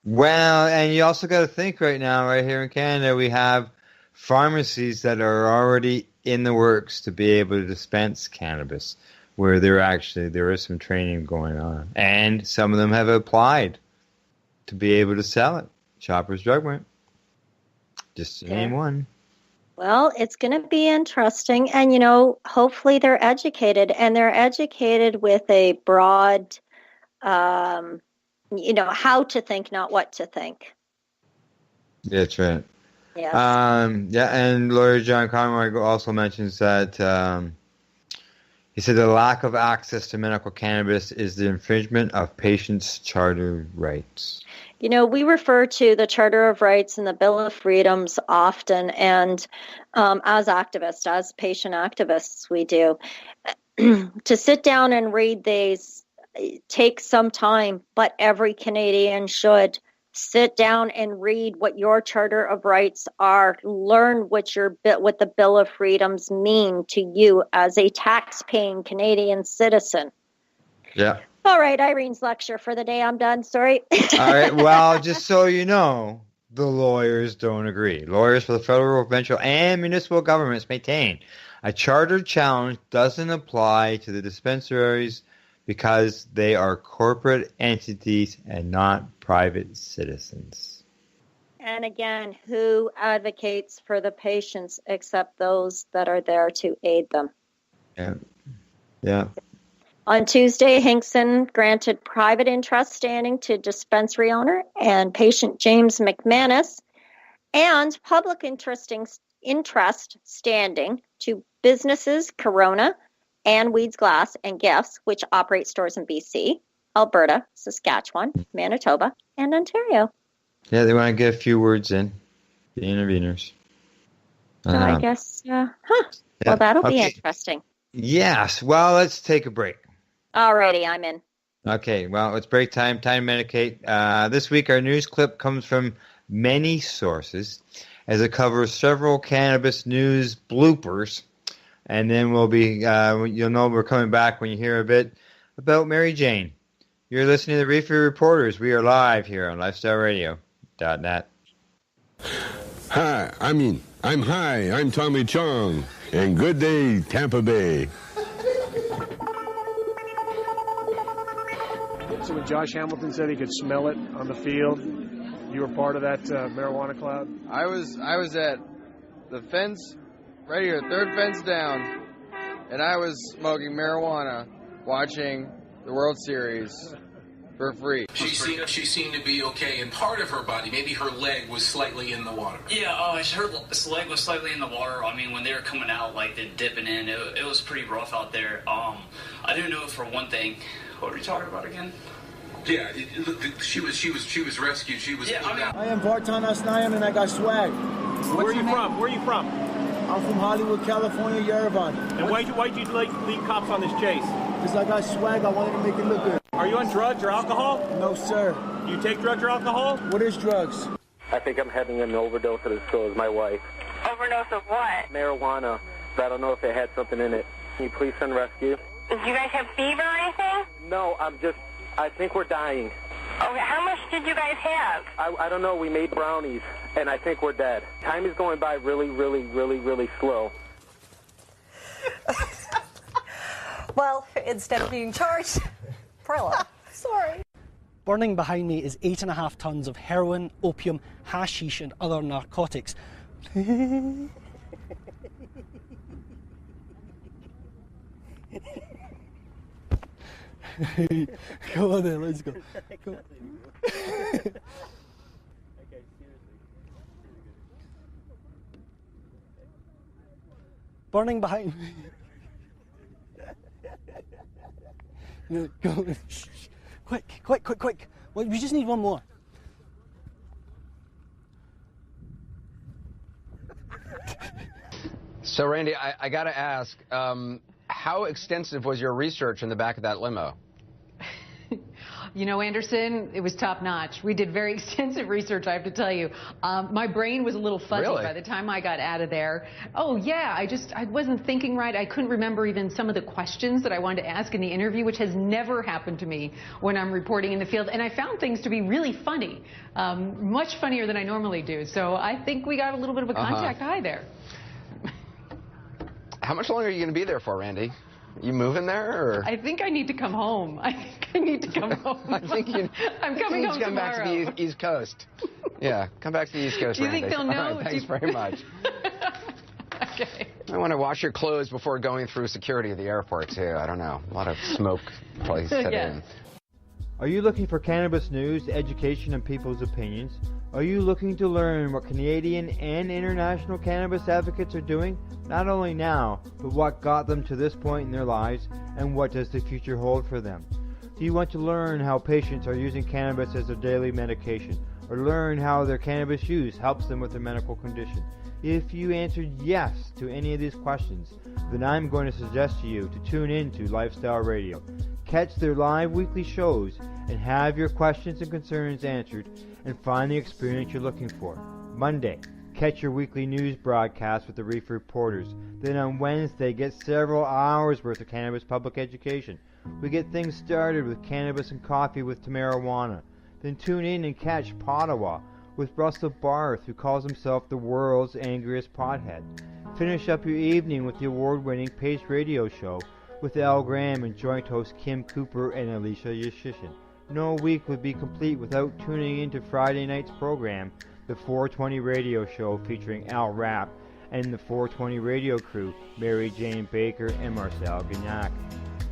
Speaker 8: Well, and you also got to think right now, right here in Canada, we have pharmacies that are already in the works to be able to dispense cannabis, where there is some training going on. And some of them have applied to be able to sell it. Shoppers Drug Mart. Just to name one.
Speaker 9: Well, it's going to be interesting. And, you know, hopefully they're educated. And they're educated with a broad, you know, how to think, not what to think.
Speaker 8: That's right.
Speaker 9: Yes.
Speaker 8: And lawyer John Conroy also mentions that he said the lack of access to medical cannabis is the infringement of patients' charter rights.
Speaker 9: You know, we refer to the Charter of Rights and the Bill of Freedoms often, and as activists, as patient activists, we do. To sit down and read these takes some time, but every Canadian should sit down and read what your Charter of Rights are. Learn what the Bill of Freedoms mean to you as a tax-paying Canadian citizen.
Speaker 8: Yeah.
Speaker 9: All right, Irene's lecture for the day. I'm done. Sorry.
Speaker 8: All right. Well, just so you know, the lawyers don't agree. Lawyers for the federal, provincial, and municipal governments maintain a charter challenge doesn't apply to the dispensaries because they are corporate entities and not private citizens.
Speaker 9: And again, who advocates for the patients except those that are there to aid them?
Speaker 8: Yeah.
Speaker 9: On Tuesday, Hinkson granted private interest standing to dispensary owner and patient James McManus, and public interest standing to businesses Corona and Weeds Glass and Gifts, which operate stores in BC, Alberta, Saskatchewan, Manitoba, and Ontario.
Speaker 8: Yeah, they want to get a few words in, the interveners.
Speaker 9: So I guess, Well, that'll be interesting.
Speaker 8: Yes. Well, let's take a break.
Speaker 9: Alrighty, I'm in.
Speaker 8: Okay, well, it's break time. Time to medicate. This week, our news clip comes from many sources, as it covers several cannabis news bloopers And then we'll be, you'll know we're coming back when you hear a bit about Mary Jane. You're listening to the Reefer Reporters. We are live here on LifestyleRadio.net.
Speaker 5: Hi, I'm Tommy Chong, and good day, Tampa Bay.
Speaker 10: So when Josh Hamilton said he could smell it on the field, you were part of that marijuana cloud?
Speaker 11: I was at the fence, right here, third fence down, and I was smoking marijuana, watching the World Series for free.
Speaker 12: She seemed to be okay, and part of her body, maybe her leg, was slightly in the water.
Speaker 13: Yeah, her leg was slightly in the water. I mean, when they were coming out, like they're dipping in, it was pretty rough out there. I didn't know for one thing. What were you talking about again?
Speaker 12: Yeah, she was rescued. She was. Yeah,
Speaker 14: I am Vartan Asnayan, and I got swag.
Speaker 6: Where are you from? Where are you from?
Speaker 14: I'm from Hollywood, California, Yerevan.
Speaker 6: And why'd you lead cops on this chase?
Speaker 14: Because I got swag. I wanted to make it look good.
Speaker 6: Are you on drugs or alcohol?
Speaker 14: No, sir.
Speaker 6: Do you take drugs or alcohol?
Speaker 14: What is drugs?
Speaker 15: I think I'm having an overdose of this, so is my wife.
Speaker 16: Overdose of what?
Speaker 15: Marijuana. But I don't know if it had something in it. Can you please send rescue?
Speaker 16: Do you guys have fever or anything?
Speaker 15: No, I think we're dying.
Speaker 16: Okay, how much did you guys have?
Speaker 15: I don't know. We made brownies, and I think we're dead. Time is going by really, really, really, really slow.
Speaker 17: Well, instead of being charged, Prella. Sorry.
Speaker 18: Burning behind me is 8.5 tons of heroin, opium, hashish, and other narcotics. Come on then, let's go. Come on. Burning behind me. No, go. Quick. Well, we just need one more.
Speaker 19: So, Randy, I got to ask, how extensive was your research in the back of that limo?
Speaker 20: You know, Anderson, it was top-notch. We did very extensive research, I have to tell you. My brain was a little fuzzy by the time I got out of there. Oh, yeah, I wasn't thinking right. I couldn't remember even some of the questions that I wanted to ask in the interview, which has never happened to me when I'm reporting in the field. And I found things to be really funny, much funnier than I normally do. So I think we got a little bit of a contact high there.
Speaker 19: How much longer are you going to be there for, Randy? You moving there? Or?
Speaker 20: I think I need to come home. I'm coming home tomorrow.
Speaker 19: Come back to the East Coast. Yeah, come back to the East Coast,
Speaker 20: Do you
Speaker 19: Randy.
Speaker 20: think they'll know?
Speaker 19: Right, thanks very much.
Speaker 20: Okay.
Speaker 19: I want to wash your clothes before going through security at the airport, too. I don't know. A lot of smoke probably set in.
Speaker 8: Are you looking for cannabis news, education, and people's opinions? Are you looking to learn what Canadian and international cannabis advocates are doing? Not only now, but what got them to this point in their lives, and what does the future hold for them? Do you want to learn how patients are using cannabis as their daily medication, or learn how their cannabis use helps them with their medical condition? If you answered yes to any of these questions, then I'm going to suggest to you to tune in to Lifestyle Radio. Catch their live weekly shows and have your questions and concerns answered and find the experience you're looking for. Monday, catch your weekly news broadcast with the Reefer Reporters. Then on Wednesday, get several hours worth of cannabis public education. We get things started with cannabis and coffee with Tamarawana. Then tune in and catch Pottawa with Russell Barth, who calls himself the world's angriest pothead. Finish up your evening with the award-winning Pace Radio Show with Al Graham and joint host Kim Cooper and Alicia Yashishin. No week would be complete without tuning into Friday night's program, the 420 Radio Show featuring Al Rapp and the 420 Radio crew, Mary Jane Baker and Marcel Gignac.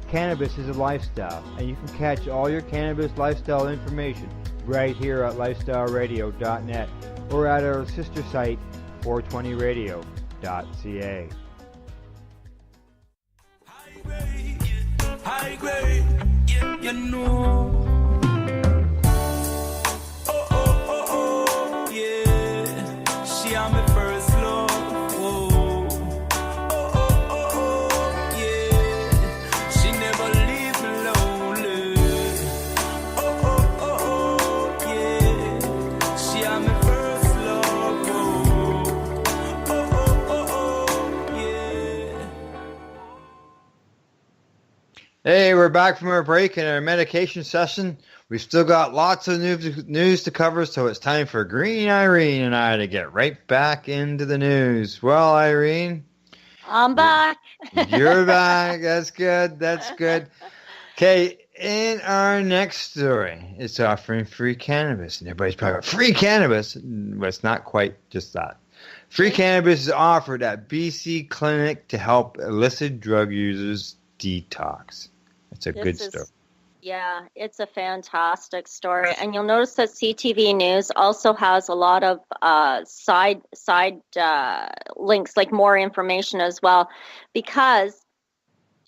Speaker 8: Cannabis is a lifestyle, and you can catch all your cannabis lifestyle information right here at lifestyleradio.net or at our sister site, 420radio.ca.
Speaker 21: High grade, yeah, you know.
Speaker 8: Hey, we're back from our break and our medication session. We've still got lots of news to cover, so it's time for Green Irene and I to get right back into the news. Well, Irene,
Speaker 9: I'm back.
Speaker 8: You're back. That's good. That's good. Okay, in our next story, it's offering free cannabis. And everybody's probably free cannabis? Well, it's not quite just that. Free cannabis is offered at BC Clinic to help illicit drug users detox. It's a good story.
Speaker 9: Yeah, it's a fantastic story. And you'll notice that CTV News also has a lot of side links, like more information as well, because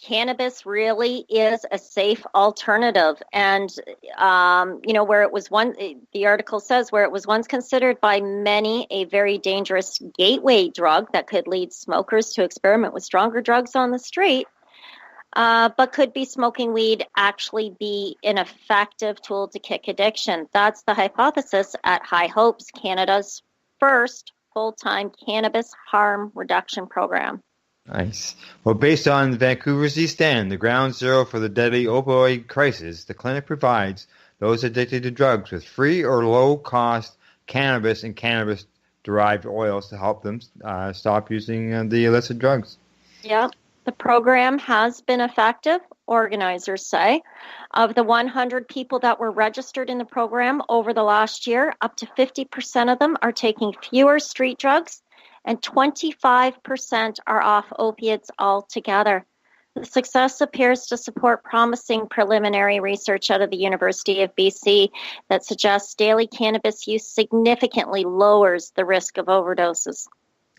Speaker 9: cannabis really is a safe alternative. And, where it was the article says, where it was once considered by many a very dangerous gateway drug that could lead smokers to experiment with stronger drugs on the street, but could be smoking weed actually be an effective tool to kick addiction? That's the hypothesis at High Hopes, Canada's first full-time cannabis harm reduction program.
Speaker 8: Nice. Well, based on Vancouver's East End, the ground zero for the deadly opioid crisis, the clinic provides those addicted to drugs with free or low-cost cannabis and cannabis-derived oils to help them stop using the illicit drugs.
Speaker 9: Yeah. The program has been effective, organizers say. Of the 100 people that were registered in the program over the last year, up to 50% of them are taking fewer street drugs, and 25% are off opiates altogether. The success appears to support promising preliminary research out of the University of BC that suggests daily cannabis use significantly lowers the risk of overdoses.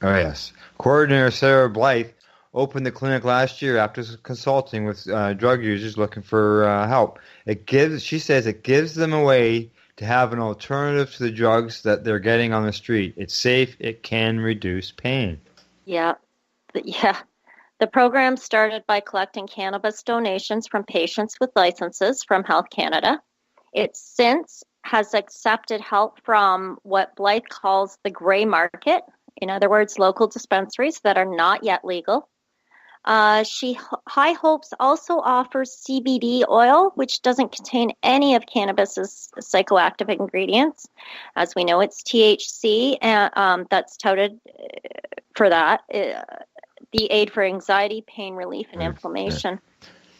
Speaker 8: Oh, yes. Coordinator Sarah Blythe opened the clinic last year after consulting with drug users looking for help. She says it gives them a way to have an alternative to the drugs that they're getting on the street. It's safe. It can reduce pain.
Speaker 9: Yeah. The program started by collecting cannabis donations from patients with licenses from Health Canada. It since has accepted help from what Blythe calls the gray market, in other words, local dispensaries that are not yet legal. High Hopes also offers CBD oil, which doesn't contain any of cannabis's psychoactive ingredients. As we know, it's THC, and that's touted for that. The aid for anxiety, pain relief, and inflammation.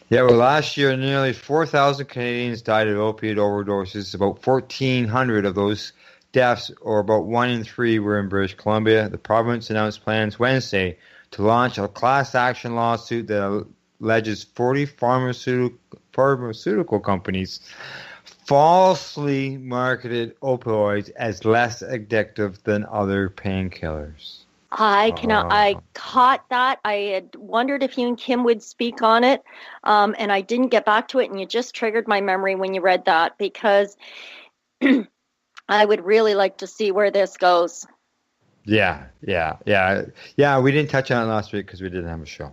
Speaker 8: Yeah, well, last year, nearly 4,000 Canadians died of opiate overdoses. About 1,400 of those deaths, or about 1 in 3, were in British Columbia. The province announced plans Wednesday to launch a class action lawsuit that alleges 40 pharmaceutical companies falsely marketed opioids as less addictive than other painkillers.
Speaker 9: I caught that. I had wondered if you and Kim would speak on it, and I didn't get back to it, and you just triggered my memory when you read that, because I would really like to see where this goes.
Speaker 8: Yeah. We didn't touch on it last week because we didn't have a show.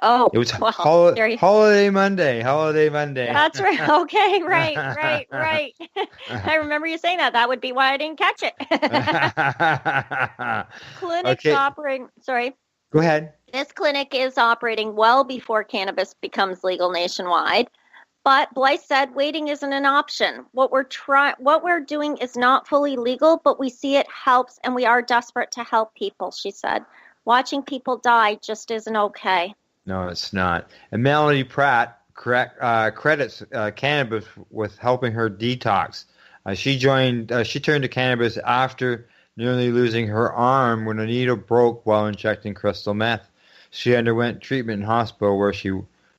Speaker 9: Oh,
Speaker 8: it was Holiday Monday.
Speaker 9: That's right. Okay, right. I remember you saying that. That would be why I didn't catch it. Clinic's operating. Sorry.
Speaker 8: Go ahead.
Speaker 9: This clinic is operating well before cannabis becomes legal nationwide. But Blythe said waiting isn't an option. What we're doing is not fully legal, but we see it helps, and we are desperate to help people, she said. Watching people die just isn't okay.
Speaker 8: No, it's not. And Melanie Pratt credits cannabis with helping her detox. She turned to cannabis after nearly losing her arm when a needle broke while injecting crystal meth. She underwent treatment in hospital where she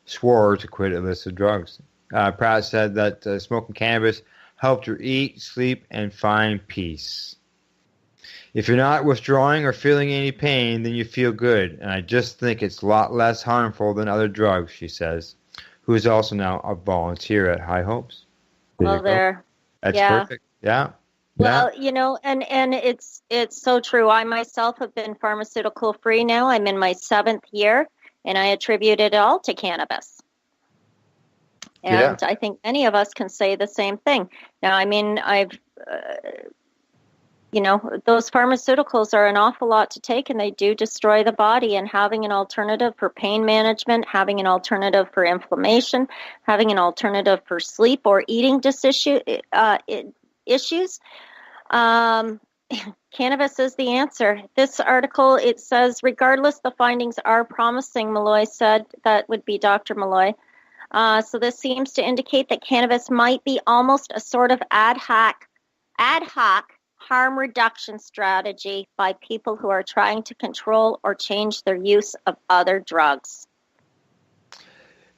Speaker 8: swore to quit illicit drugs. Pratt said that smoking cannabis helped her eat, sleep, and find peace. If you're not withdrawing or feeling any pain, then you feel good, and I just think it's a lot less harmful than other drugs, she says, who is also now a volunteer at High Hopes.
Speaker 9: That's
Speaker 8: perfect. Yeah.
Speaker 9: Well, and it's so true. I myself have been pharmaceutical free now. I'm in my 7th year, and I attribute it all to cannabis. And I think many of us can say the same thing. Now, I mean, those pharmaceuticals are an awful lot to take, and they do destroy the body. And having an alternative for pain management, having an alternative for inflammation, having an alternative for sleep or eating issues, cannabis is the answer. This article, it says, regardless, the findings are promising, Malloy said. That would be Dr. Malloy. So this seems to indicate that cannabis might be almost a sort of ad hoc harm reduction strategy by people who are trying to control or change their use of other drugs.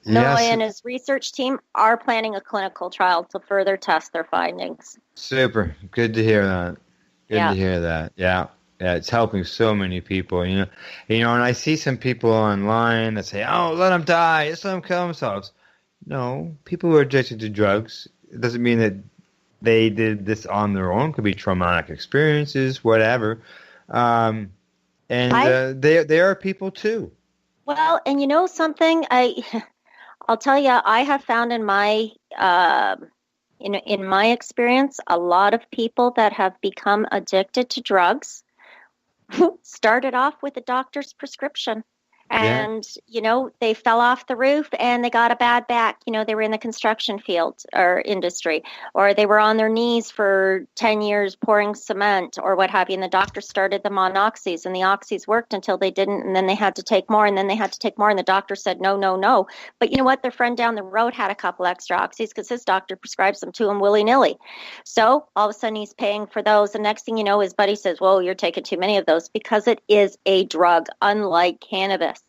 Speaker 9: Malloy and his research team are planning a clinical trial to further test their findings.
Speaker 8: Super. Good to hear that. Good to hear that. Yeah. Yeah, it's helping so many people, and I see some people online that say, "Oh, let them die, just let them kill themselves." No, people who are addicted to drugs, it doesn't mean that they did this on their own. It could be traumatic experiences, whatever. And they are people too.
Speaker 9: Well, and you know something, I'll tell you, I have found in my in my experience, a lot of people that have become addicted to drugs started off with a doctor's prescription. And, they fell off the roof and they got a bad back. They were in the construction field or industry, or they were on their knees for 10 years pouring cement or what have you. And the doctor started them on oxys, and the oxys worked until they didn't. And then they had to take more, and then they had to take more. And the doctor said, no, no, no. But you know what? Their friend down the road had a couple extra oxys because his doctor prescribes them to him willy-nilly. So all of a sudden he's paying for those. The next thing you know, his buddy says, well, you're taking too many of those, because it is a drug, unlike cannabis.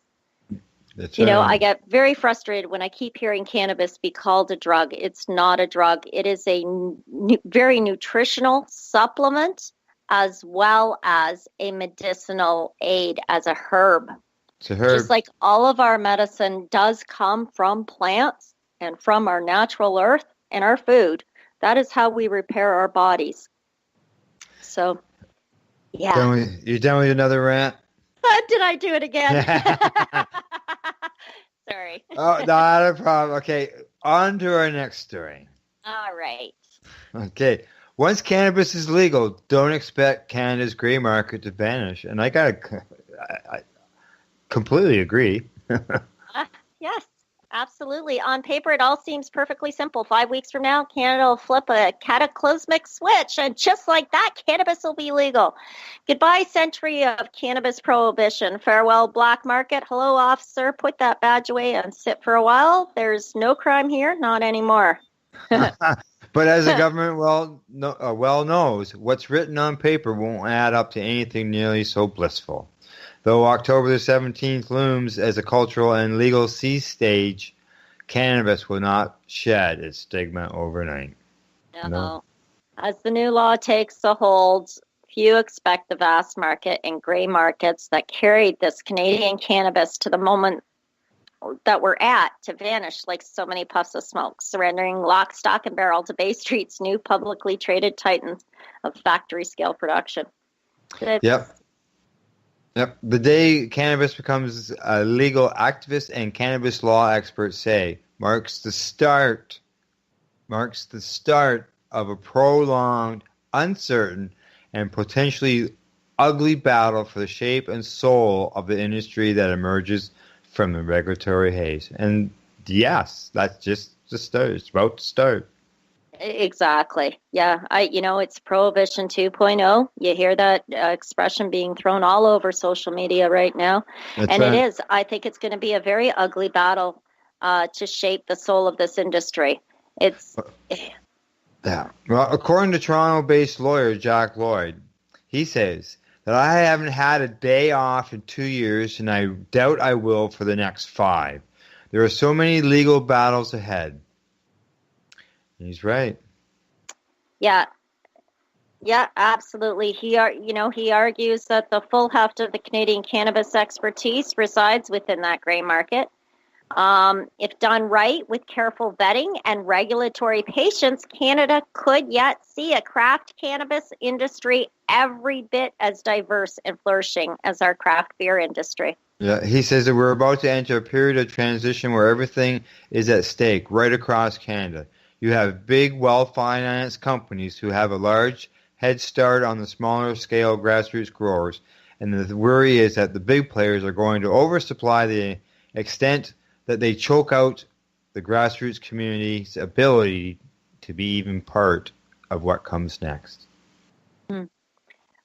Speaker 8: That's
Speaker 9: I get very frustrated when I keep hearing cannabis be called a drug. It's not a drug. It is a very nutritional supplement as well as a medicinal aid as a herb.
Speaker 8: It's a herb.
Speaker 9: Just like all of our medicine does come from plants and from our natural earth and our food. That is how we repair our bodies. So, yeah.
Speaker 8: You done with another rant?
Speaker 9: Did I do it again? Sorry.
Speaker 8: Oh, not a problem. Okay, on to our next story.
Speaker 9: All right.
Speaker 8: Okay, once cannabis is legal, don't expect Canada's gray market to vanish. And I completely agree.
Speaker 9: Yes, absolutely. On paper, it all seems perfectly simple. 5 weeks from now, Canada will flip a cataclysmic switch, and just like that, cannabis will be legal. Goodbye, century of cannabis prohibition. Farewell, black market. Hello, officer. Put that badge away and sit for a while. There's no crime here, not anymore.
Speaker 8: But as the government well knows, what's written on paper won't add up to anything nearly so blissful. Though October the 17th looms as a cultural and legal sea stage, cannabis will not shed its stigma overnight.
Speaker 9: No. As the new law takes a hold, few expect the vast market and gray markets that carried this Canadian cannabis to the moment that we're at to vanish like so many puffs of smoke, surrendering lock, stock, and barrel to Bay Street's new publicly traded titans of factory-scale production.
Speaker 8: Yep. The day cannabis becomes a legal, activists and cannabis law experts say marks the start of a prolonged, uncertain, and potentially ugly battle for the shape and soul of the industry that emerges from the regulatory haze. And yes, that's just the start. It's about to start.
Speaker 9: Exactly. Yeah. It's Prohibition 2.0. You hear that expression being thrown all over social media right now. That's right. It is. I think it's going to be a very ugly battle to shape the soul of this industry.
Speaker 8: Yeah. Well, according to Toronto-based lawyer Jack Lloyd, he says that I haven't had a day off in 2 years, and I doubt I will for the next 5. There are so many legal battles ahead. He's right.
Speaker 9: Yeah, absolutely. He argues that the full heft of the Canadian cannabis expertise resides within that gray market. If done right with careful vetting and regulatory patience, Canada could yet see a craft cannabis industry every bit as diverse and flourishing as our craft beer industry.
Speaker 8: Yeah, he says that we're about to enter a period of transition where everything is at stake right across Canada. You have big, well-financed companies who have a large head start on the smaller scale grassroots growers. And the worry is that the big players are going to oversupply the extent that they choke out the grassroots community's ability to be even part of what comes next.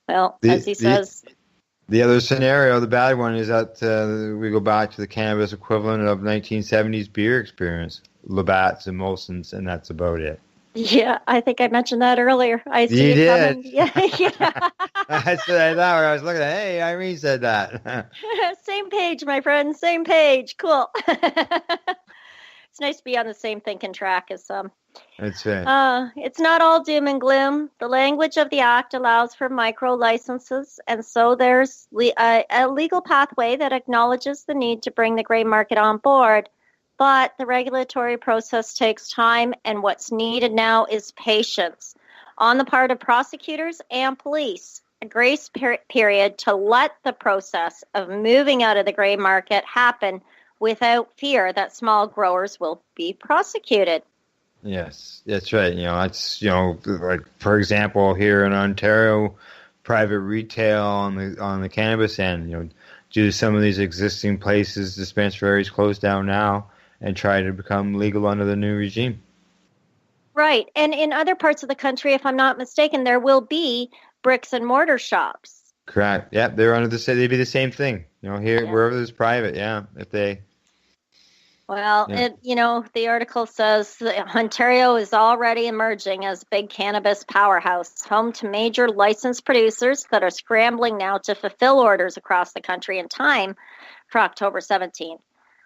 Speaker 9: Well, as he says...
Speaker 8: The other scenario, the bad one, is that we go back to the cannabis equivalent of 1970s beer experience. Labatt's and Molson's, and that's about it.
Speaker 9: Yeah, I think I mentioned that earlier. I see
Speaker 8: you
Speaker 9: it
Speaker 8: did.
Speaker 9: coming. Yeah.
Speaker 8: That's what I thought when I was looking at. Hey, Irene said that.
Speaker 9: Same page, my friend. Same page. Cool. It's nice to be on the same thinking track as some.
Speaker 8: That's right.
Speaker 9: It's not all doom and gloom. The language of the Act allows for micro licenses, and so there's a legal pathway that acknowledges the need to bring the gray market on board. But the regulatory process takes time, and what's needed now is patience on the part of prosecutors and police, a grace period to let the process of moving out of the gray market happen without fear that small growers will be prosecuted.
Speaker 8: Yes, that's right. That's, like, for example, here in Ontario, private retail on the cannabis end, due to some of these existing places, dispensaries closed down now and try to become legal under the new regime.
Speaker 9: Right. And in other parts of the country, if I'm not mistaken, there will be bricks and mortar shops.
Speaker 8: Correct. Yeah, they're under they'd be the same thing. Here, wherever there's private, if they...
Speaker 9: Well, the article says that Ontario is already emerging as a big cannabis powerhouse, home to major licensed producers that are scrambling now to fulfill orders across the country in time for October 17th.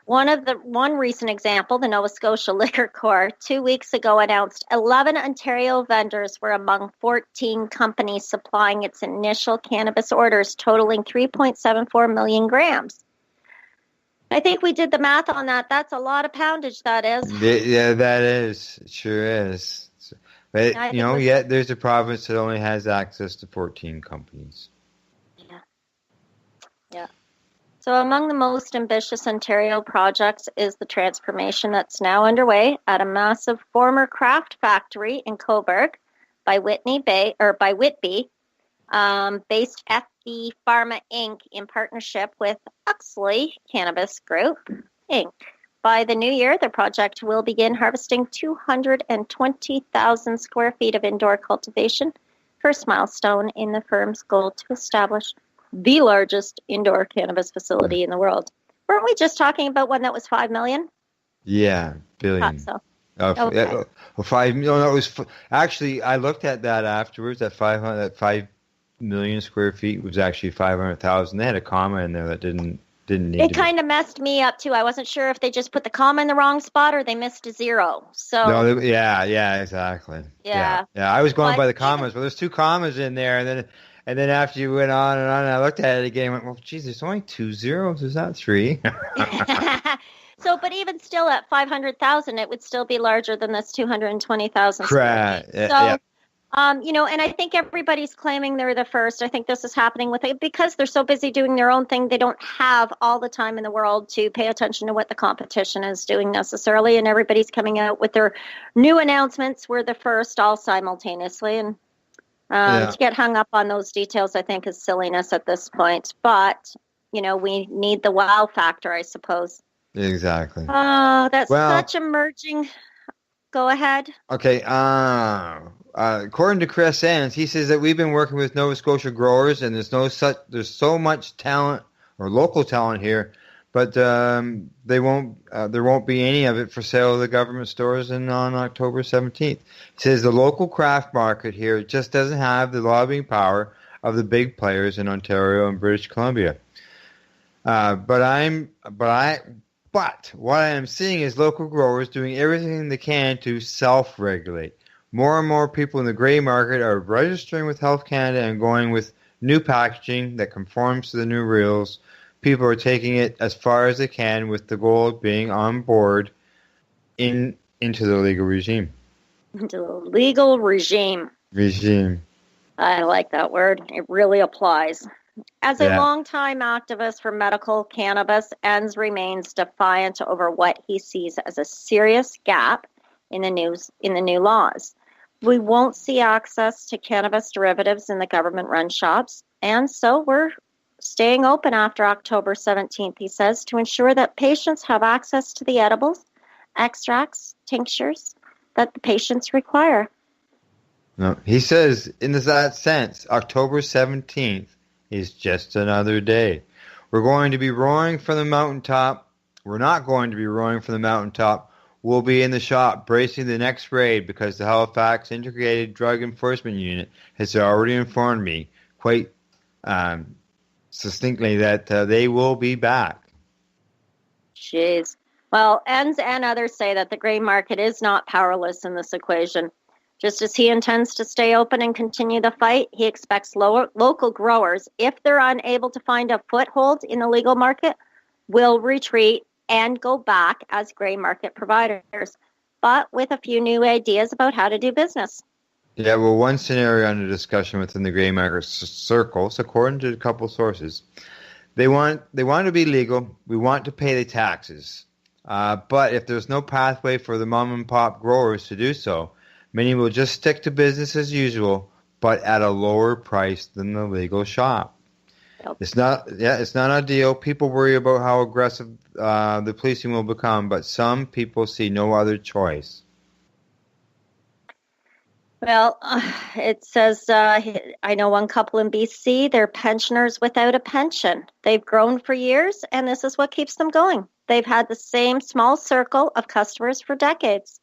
Speaker 9: One recent example, the Nova Scotia Liquor Corp, 2 weeks ago announced 11 Ontario vendors were among 14 companies supplying its initial cannabis orders, totaling 3.74 million grams. I think we did the math on that. That's a lot of poundage, that is.
Speaker 8: Yeah, that is. It sure is. But, yet there's a province that only has access to 14 companies.
Speaker 9: Yeah. So among the most ambitious Ontario projects is the transformation that's now underway at a massive former craft factory in Cobourg by Whitby, based FB Pharma Inc. in partnership with Uxley Cannabis Group Inc. By the new year, the project will begin harvesting 220,000 square feet of indoor cultivation, first milestone in the firm's goal to establish the largest indoor cannabis facility in the world. Weren't we just talking about one that was 5 million?
Speaker 8: Yeah, billion.
Speaker 9: Thought
Speaker 8: so.
Speaker 9: Okay.
Speaker 8: 5 million. No, it was actually. I looked at that afterwards. That 5 million square feet was actually 500,000. They had a comma in there that didn't need.
Speaker 9: It kind of messed me up too. I wasn't sure if they just put the comma in the wrong spot or they missed a zero. So
Speaker 8: no, exactly.
Speaker 9: Yeah.
Speaker 8: I was going by the commas, but there's 2 commas in there, and then after you went on and on, I looked at it again and went, well, geez, there's only 2 zeros. Is that 3?
Speaker 9: So, but even still at 500,000, it would still be larger than this 220,000.
Speaker 8: Correct.
Speaker 9: So,
Speaker 8: yeah.
Speaker 9: And I think everybody's claiming they're the first. I think this is happening with it because they're so busy doing their own thing. They don't have all the time in the world to pay attention to what the competition is doing necessarily. And everybody's coming out with their new announcements. We're the first all simultaneously. And to get hung up on those details, I think, is silliness at this point. But, we need the wow factor, I suppose.
Speaker 8: Exactly.
Speaker 9: Oh, that's such emerging. Go ahead.
Speaker 8: Okay. According to Chris Enns, he says that we've been working with Nova Scotia growers, and there's so much talent or local talent here, but there won't be any of it for sale at the government stores on October 17th. He says the local craft market here just doesn't have the lobbying power of the big players in Ontario and British Columbia. But what I am seeing is local growers doing everything they can to self-regulate. More and more people in the gray market are registering with Health Canada and going with new packaging that conforms to the new rules. People are taking it as far as they can with the goal of being on board into the legal regime.
Speaker 9: Into the legal regime. I like that word. It really applies. As a longtime activist for medical cannabis, Enns remains defiant over what he sees as a serious gap in the new laws. we won't see access to cannabis derivatives in the government-run shops, and so we're staying open after October 17th, he says, to ensure that patients have access to the edibles, extracts, tinctures that the patients require.
Speaker 8: No, he says, in that sense, October 17th is just another day. We're going to be roaring from the mountaintop. We're not going to be roaring from the mountaintop. We'll be in the shop bracing the next raid because the Halifax Integrated Drug Enforcement Unit has already informed me quite succinctly that they will be back.
Speaker 9: Jeez. Well, Enns and others say that the gray market is not powerless in this equation. Just as he intends to stay open and continue the fight, he expects local growers, if they're unable to find a foothold in the legal market, will retreat and go back as gray market providers, but with a few new ideas about how to do business.
Speaker 8: Yeah, well, one scenario under discussion within the gray market circles, according to a couple sources, they want to be legal. We want to pay the taxes, but if there's no pathway for the mom and pop growers to do so, many will just stick to business as usual, but at a lower price than the legal shop. Yep. It's not ideal. People worry about how aggressive the policing will become, but some people see no other choice.
Speaker 9: Well, it says, I know one couple in BC, they're pensioners without a pension. They've grown for years, and this is what keeps them going. They've had the same small circle of customers for decades.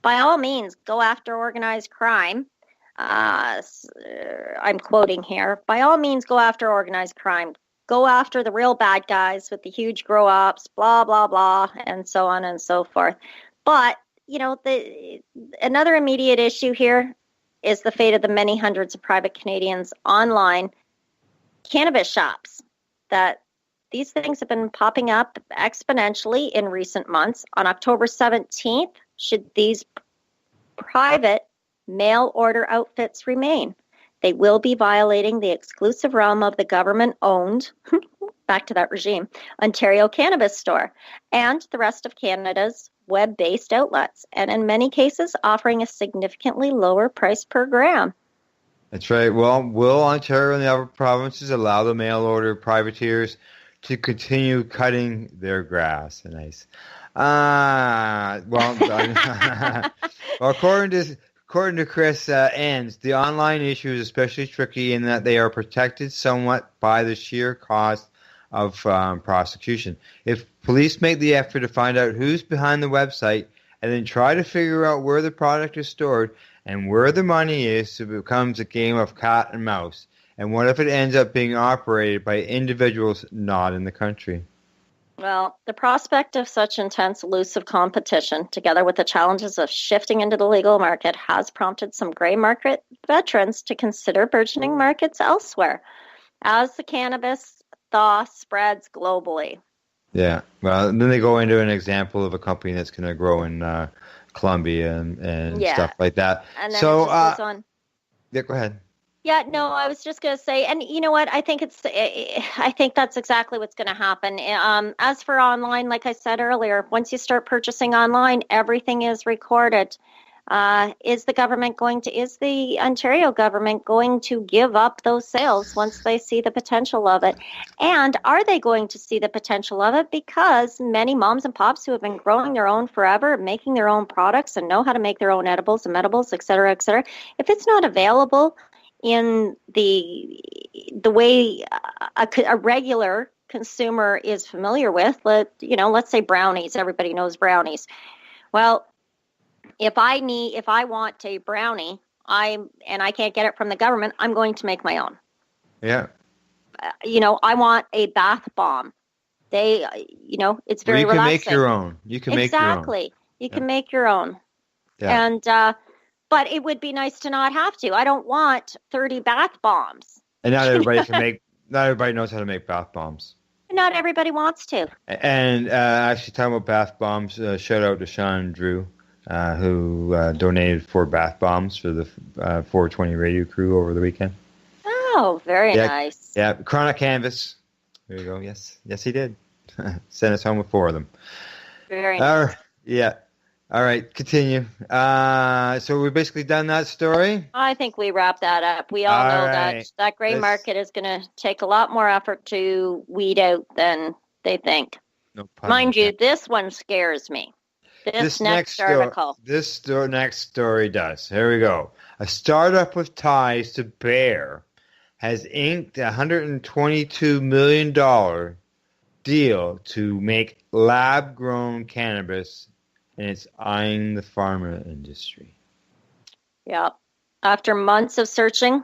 Speaker 9: By all means, go after organized crime. I'm quoting here. By all means, go after organized crime. Go after the real bad guys with the huge grow-ups, blah, blah, blah, and so on and so forth. But, you know, another immediate issue here is the fate of the many hundreds of private Canadians online cannabis shops. That these things have been popping up exponentially in recent months. On October 17th, should these private mail order outfits remain, they will be violating the exclusive realm of the government-owned, back to that regime, Ontario Cannabis Store, and the rest of Canada's web-based outlets, and in many cases offering a significantly lower price per gram.
Speaker 8: That's right. Well, will Ontario and the other provinces allow the mail order privateers to continue cutting their grass? Nice. Well, according to Chris Enns, the online issue is especially tricky in that they are protected somewhat by the sheer cost of prosecution. If police make the effort to find out who's behind the website and then try to figure out where the product is stored and where the money is, it becomes a game of cat and mouse. And what if it ends up being operated by individuals not in the country?
Speaker 9: Well, the prospect of such intense, elusive competition, together with the challenges of shifting into the legal market, has prompted some gray market veterans to consider burgeoning markets elsewhere as the cannabis thaw spreads globally.
Speaker 8: Yeah, well, then they go into an example of a company that's going to grow in Colombia and stuff like that.
Speaker 9: And then
Speaker 8: so,
Speaker 9: it just goes on.
Speaker 8: Yeah, go ahead.
Speaker 9: Yeah, no, I was just going to say, and you know what? I think that's exactly what's going to happen. As for online, like I said earlier, once you start purchasing online, everything is recorded. Is the Ontario government going to give up those sales once they see the potential of it? And are they going to see the potential of it? Because many moms and pops who have been growing their own forever, making their own products and know how to make their own edibles and medibles, et cetera, if it's not available in the way a regular consumer is familiar with, let's say brownies. Everybody knows brownies. Well, if I want a brownie, and I can't get it from the government, I'm going to make my own.
Speaker 8: Yeah.
Speaker 9: I want a bath bomb. It's very relaxing.
Speaker 8: You can make your own. You can make your own.
Speaker 9: Exactly. You can make your own.
Speaker 8: Yeah.
Speaker 9: And but it would be nice to not have to. I don't want 30 bath bombs.
Speaker 8: And not everybody not everybody knows how to make bath bombs.
Speaker 9: Not everybody wants to.
Speaker 8: And actually, talking about bath bombs, shout out to Sean Drew, who donated 4 bath bombs for the 420 radio crew over the weekend.
Speaker 9: Oh, very nice.
Speaker 8: Yeah, Chronic Canvas. There you go. Yes, he did. Sent us home with 4 of them.
Speaker 9: Very nice.
Speaker 8: Yeah. All right, continue. So we're basically done that story?
Speaker 9: I think we wrap that up. We all know
Speaker 8: right.
Speaker 9: that gray market is going to take a lot more effort to weed out than they think.
Speaker 8: No pun
Speaker 9: Mind you,
Speaker 8: intended.
Speaker 9: this one scares me. This next article.
Speaker 8: Next story does. Here we go. A startup with ties to Bayer has inked a $122 million deal to make lab-grown cannabis, and it's eyeing the pharma industry.
Speaker 9: Yeah. After months of searching,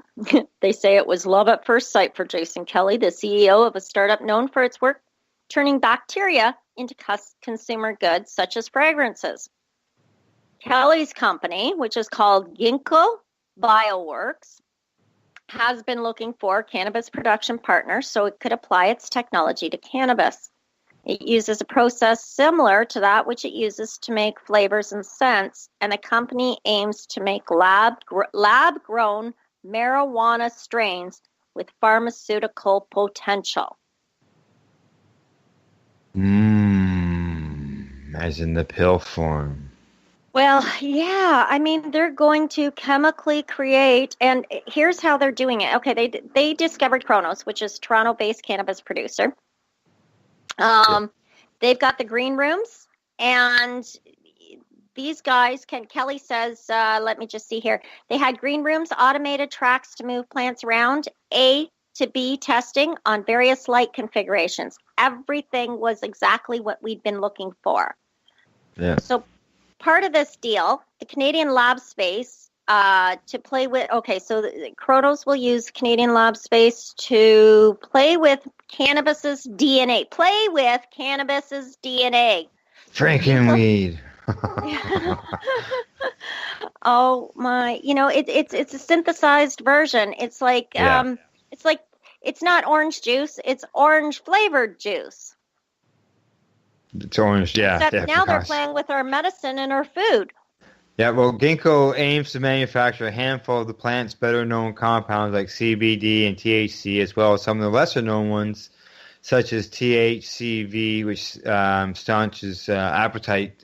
Speaker 9: they say it was love at first sight for Jason Kelly, the CEO of a startup known for its work turning bacteria into consumer goods such as fragrances. Kelly's company, which is called Ginkgo Bioworks, has been looking for cannabis production partners so it could apply its technology to cannabis. It uses a process similar to that which it uses to make flavors and scents, and the company aims to make lab-grown marijuana strains with pharmaceutical potential.
Speaker 8: As in the pill form.
Speaker 9: Well, yeah, I mean, they're going to chemically create, and here's how they're doing it. Okay, they discovered Kronos, which is a Toronto-based cannabis producer. They've got the green rooms, and these guys, Kelly says, let me just see here. They had green rooms, automated tracks to move plants around, A to B testing on various light configurations. Everything was exactly what we'd been looking for.
Speaker 8: Yeah.
Speaker 9: So part of this deal, the Canadian lab space to play with, okay, so Kronos will use Canadian lab space to play with cannabis's DNA. Play with cannabis's DNA.
Speaker 8: Frankenweed.
Speaker 9: Oh my, it's a synthesized version. It's like, it's not orange juice, it's orange flavored juice.
Speaker 8: It's orange, yeah.
Speaker 9: Except now they're playing with our medicine and our food.
Speaker 8: Yeah, well, Ginkgo aims to manufacture a handful of the plant's better-known compounds like CBD and THC, as well as some of the lesser-known ones, such as THCV, which staunches appetite,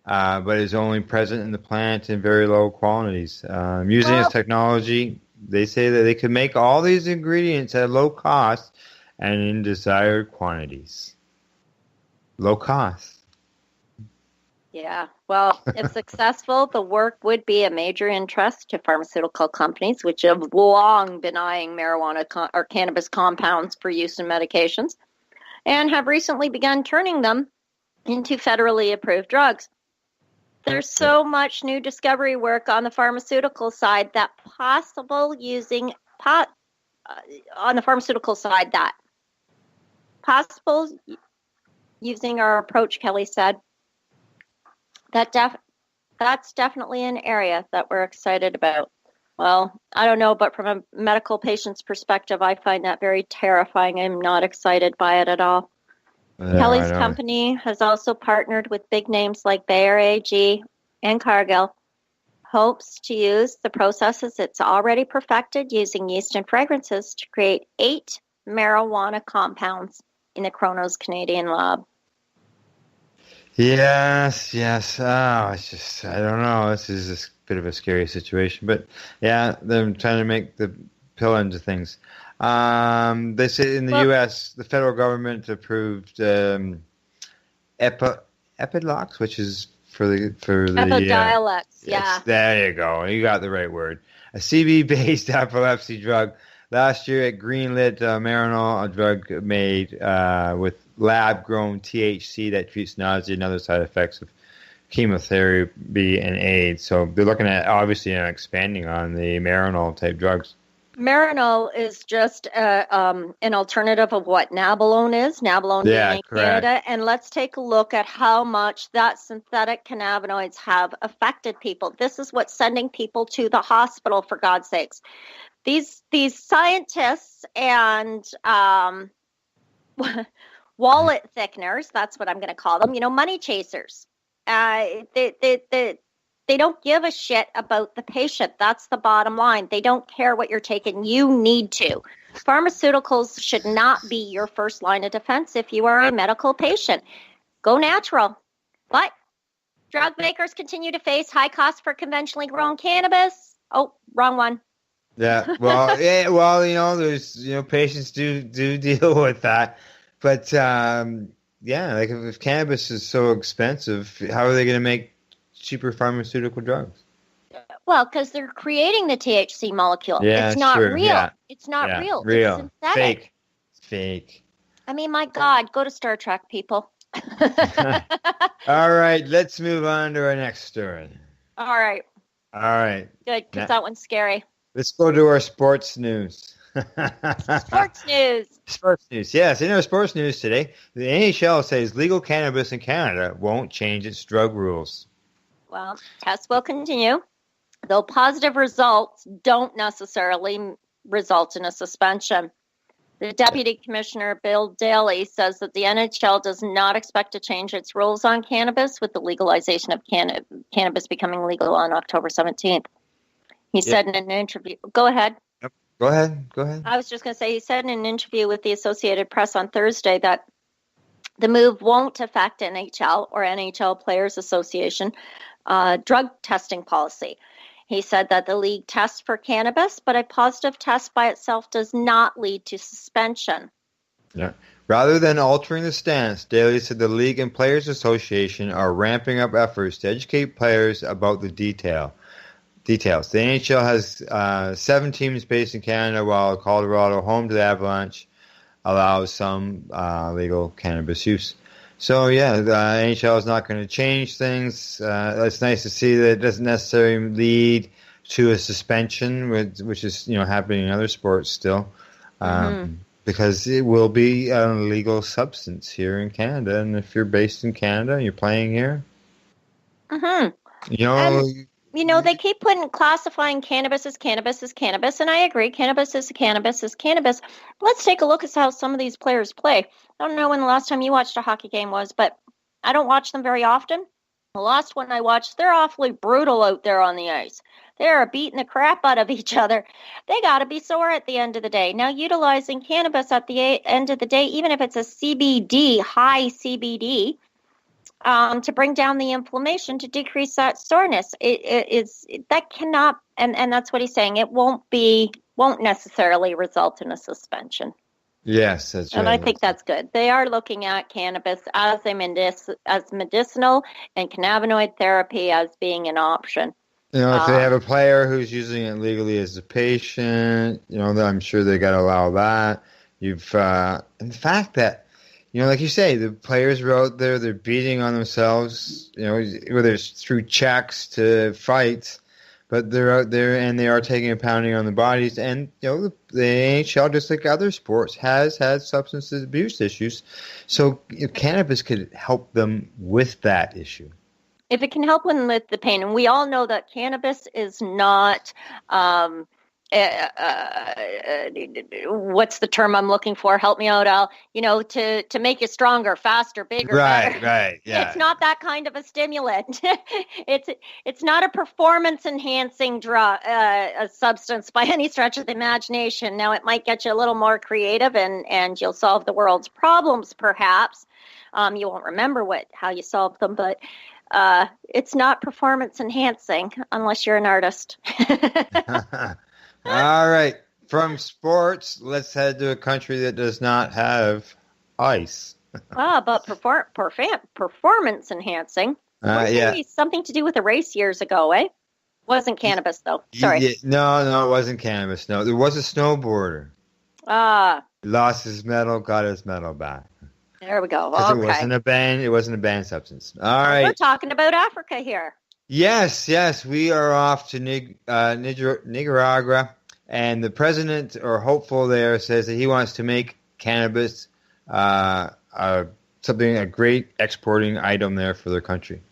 Speaker 8: but is only present in the plant in very low quantities. Using this technology, they say that they could make all these ingredients at low cost and in desired quantities. Low cost.
Speaker 9: Yeah, well, if successful, the work would be a major interest to pharmaceutical companies, which have long been eyeing marijuana or cannabis compounds for use in medications, and have recently begun turning them into federally approved drugs. There's so much new discovery work on the pharmaceutical side that possible using our approach, Kelly said. That's definitely an area that we're excited about. Well, I don't know, but from a medical patient's perspective, I find that very terrifying. I'm not excited by it at all.
Speaker 8: Yeah,
Speaker 9: Kelly's company has also partnered with big names like Bayer AG and Cargill. Hopes to use the processes it's already perfected using yeast and fragrances to create 8 marijuana compounds in the Kronos Canadian lab.
Speaker 8: Yes. Oh, it's just, I don't know. This is a bit of a scary situation. But, yeah, they're trying to make the pill into things. They say in the U.S., the federal government approved Epidiolex, which is for the
Speaker 9: Epidiolex, yeah.
Speaker 8: There you go. You got the right word. A CB-based epilepsy drug. Last year, it greenlit Marinol, a drug made with lab-grown THC that treats nausea and other side effects of chemotherapy and AIDS. So they're looking at, obviously, expanding on the Marinol-type drugs.
Speaker 9: Marinol is just an alternative of what Nabilone is. Nabilone being in Canada. And let's take a look at how much that synthetic cannabinoids have affected people. This is what's sending people to the hospital, for God's sakes. These scientists and wallet thickeners, that's what I'm going to call them, money chasers. They don't give a shit about the patient. That's the bottom line. They don't care what you're taking. You need to. Pharmaceuticals should not be your first line of defense if you are a medical patient. Go natural. But Drug makers continue to face high costs for conventionally grown cannabis. Oh, wrong one.
Speaker 8: Yeah. Well, there's patients do deal with that, but like if cannabis is so expensive, how are they going to make cheaper pharmaceutical drugs?
Speaker 9: Well, because they're creating the THC molecule.
Speaker 8: Yeah,
Speaker 9: it's not real.
Speaker 8: Yeah.
Speaker 9: It's not real.
Speaker 8: Real.
Speaker 9: It's synthetic.
Speaker 8: Fake.
Speaker 9: I mean, my God, go to Star Trek, people.
Speaker 8: All right, let's move on to our next story.
Speaker 9: All right. Good, because that one's scary.
Speaker 8: Let's go to our sports news.
Speaker 9: Sports news.
Speaker 8: Sports news. Yes, in our sports news today, the NHL says legal cannabis in Canada won't change its drug rules.
Speaker 9: Well, tests will continue, though positive results don't necessarily result in a suspension. The Deputy Commissioner, Bill Daly, says that the NHL does not expect to change its rules on cannabis with the legalization of cannabis becoming legal on October 17th. He said in an interview, go ahead.
Speaker 8: Yep. Go ahead.
Speaker 9: I was just going to say, he said in an interview with the Associated Press on Thursday that the move won't affect NHL or NHL Players Association drug testing policy. He said that the league tests for cannabis, but a positive test by itself does not lead to suspension.
Speaker 8: Yeah. Rather than altering the stance, Daly said the league and Players Association are ramping up efforts to educate players about the details. The NHL has 7 teams based in Canada, while Colorado, home to the Avalanche, allows some legal cannabis use. So, the NHL is not going to change things. It's nice to see that it doesn't necessarily lead to a suspension, which is happening in other sports still, because it will be an illegal substance here in Canada. And if you're based in Canada and you're playing here,
Speaker 9: they keep classifying cannabis as cannabis as cannabis, and I agree, cannabis is cannabis is cannabis. Let's take a look at how some of these players play. I don't know when the last time you watched a hockey game was, but I don't watch them very often. The last one I watched, they're awfully brutal out there on the ice. They're beating the crap out of each other. They got to be sore at the end of the day. Now, utilizing cannabis at the end of the day, even if it's a CBD, high CBD, to bring down the inflammation, to decrease that soreness. That cannot, and that's what he's saying. It won't necessarily result in a suspension.
Speaker 8: Yes, that's right.
Speaker 9: And I think that's good. They are looking at cannabis as medicinal and cannabinoid therapy as being an option.
Speaker 8: If they have a player who's using it legally as a patient, I'm sure they got to allow that. And the fact that, like you say, the players are out there, they're beating on themselves, whether it's through checks to fights, but they're out there and they are taking a pounding on the bodies. And, the NHL, just like other sports, has had substance abuse issues. So cannabis could help them with that issue.
Speaker 9: If it can help them with the pain, and we all know that cannabis is not, what's the term I'm looking for? Help me out, Al. To make you stronger, faster, bigger, better.
Speaker 8: Right, yeah.
Speaker 9: It's not that kind of a stimulant. It's not a performance-enhancing drug, a substance by any stretch of the imagination. Now, it might get you a little more creative, and you'll solve the world's problems, perhaps. You won't remember how you solved them, but it's not performance enhancing unless you're an artist.
Speaker 8: All right. From sports, let's head to a country that does not have ice.
Speaker 9: But performance enhancing. Something to do with a race years ago, eh? Wasn't cannabis, though. Sorry.
Speaker 8: No, it wasn't cannabis. No, there was a snowboarder. Lost his medal, got his medal back.
Speaker 9: There we go.
Speaker 8: Okay. It wasn't a banned substance. All right.
Speaker 9: We're talking about Africa here.
Speaker 8: Yes. We are off to Nicaragua, and the president, or hopeful there, says that he wants to make cannabis a great exporting item there for their country.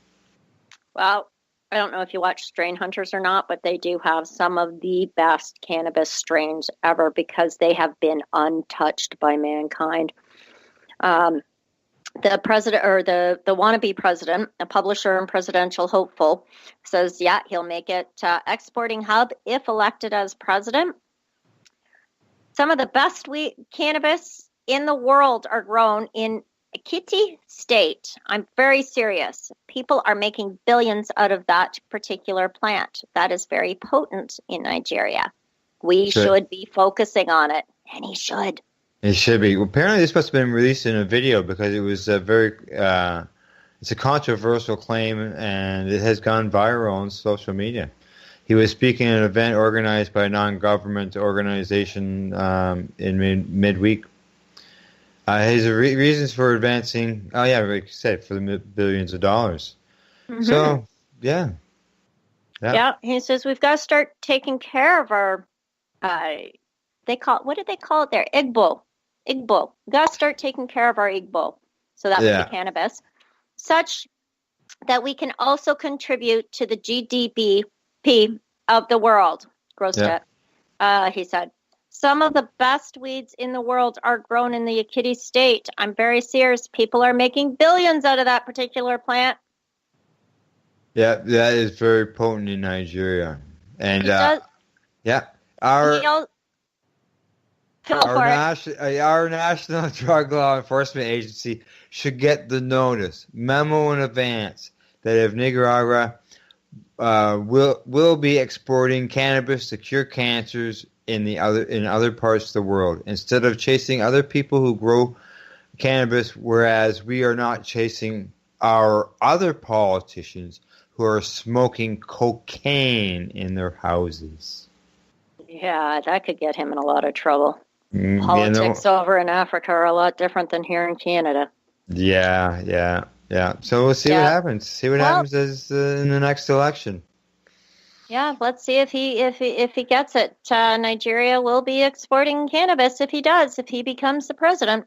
Speaker 9: Well, I don't know if you watch Strain Hunters or not, but they do have some of the best cannabis strains ever because they have been untouched by mankind. The president, or the wannabe president, a publisher and presidential hopeful, says, he'll make it exporting hub if elected as president. Some of the best cannabis in the world are grown in Ekiti State. I'm very serious. People are making billions out of that particular plant. That is very potent in Nigeria. We should be focusing on it, and he should.
Speaker 8: It should be. Well, apparently, this must have been released in a video because it was it's a controversial claim, and it has gone viral on social media. He was speaking at an event organized by a non-government organization in midweek. His reasons for advancing, like you said, for the billions of dollars. Mm-hmm. So, yeah.
Speaker 9: He says we've got to start taking care of our, what did they call it there? Igbo. We've got to start taking care of our Igbo. So that would be cannabis. Such that we can also contribute to the GDP of the world. Gross debt, he said. Some of the best weeds in the world are grown in the Ekiti State. I'm very serious. People are making billions out of that particular plant.
Speaker 8: Yeah, that is very potent in Nigeria. And our National Drug Law Enforcement Agency should get the notice, memo in advance, that if Nicaragua will be exporting cannabis to cure cancers in other parts of the world, instead of chasing other people who grow cannabis, whereas we are not chasing our other politicians who are smoking cocaine in their houses.
Speaker 9: Yeah, that could get him in a lot of trouble. Politics over in Africa are a lot different than here in Canada.
Speaker 8: Yeah. So we'll see what happens. See what happens in the next election.
Speaker 9: Yeah, let's see if he gets it. Nigeria will be exporting cannabis if he does. If he becomes the president.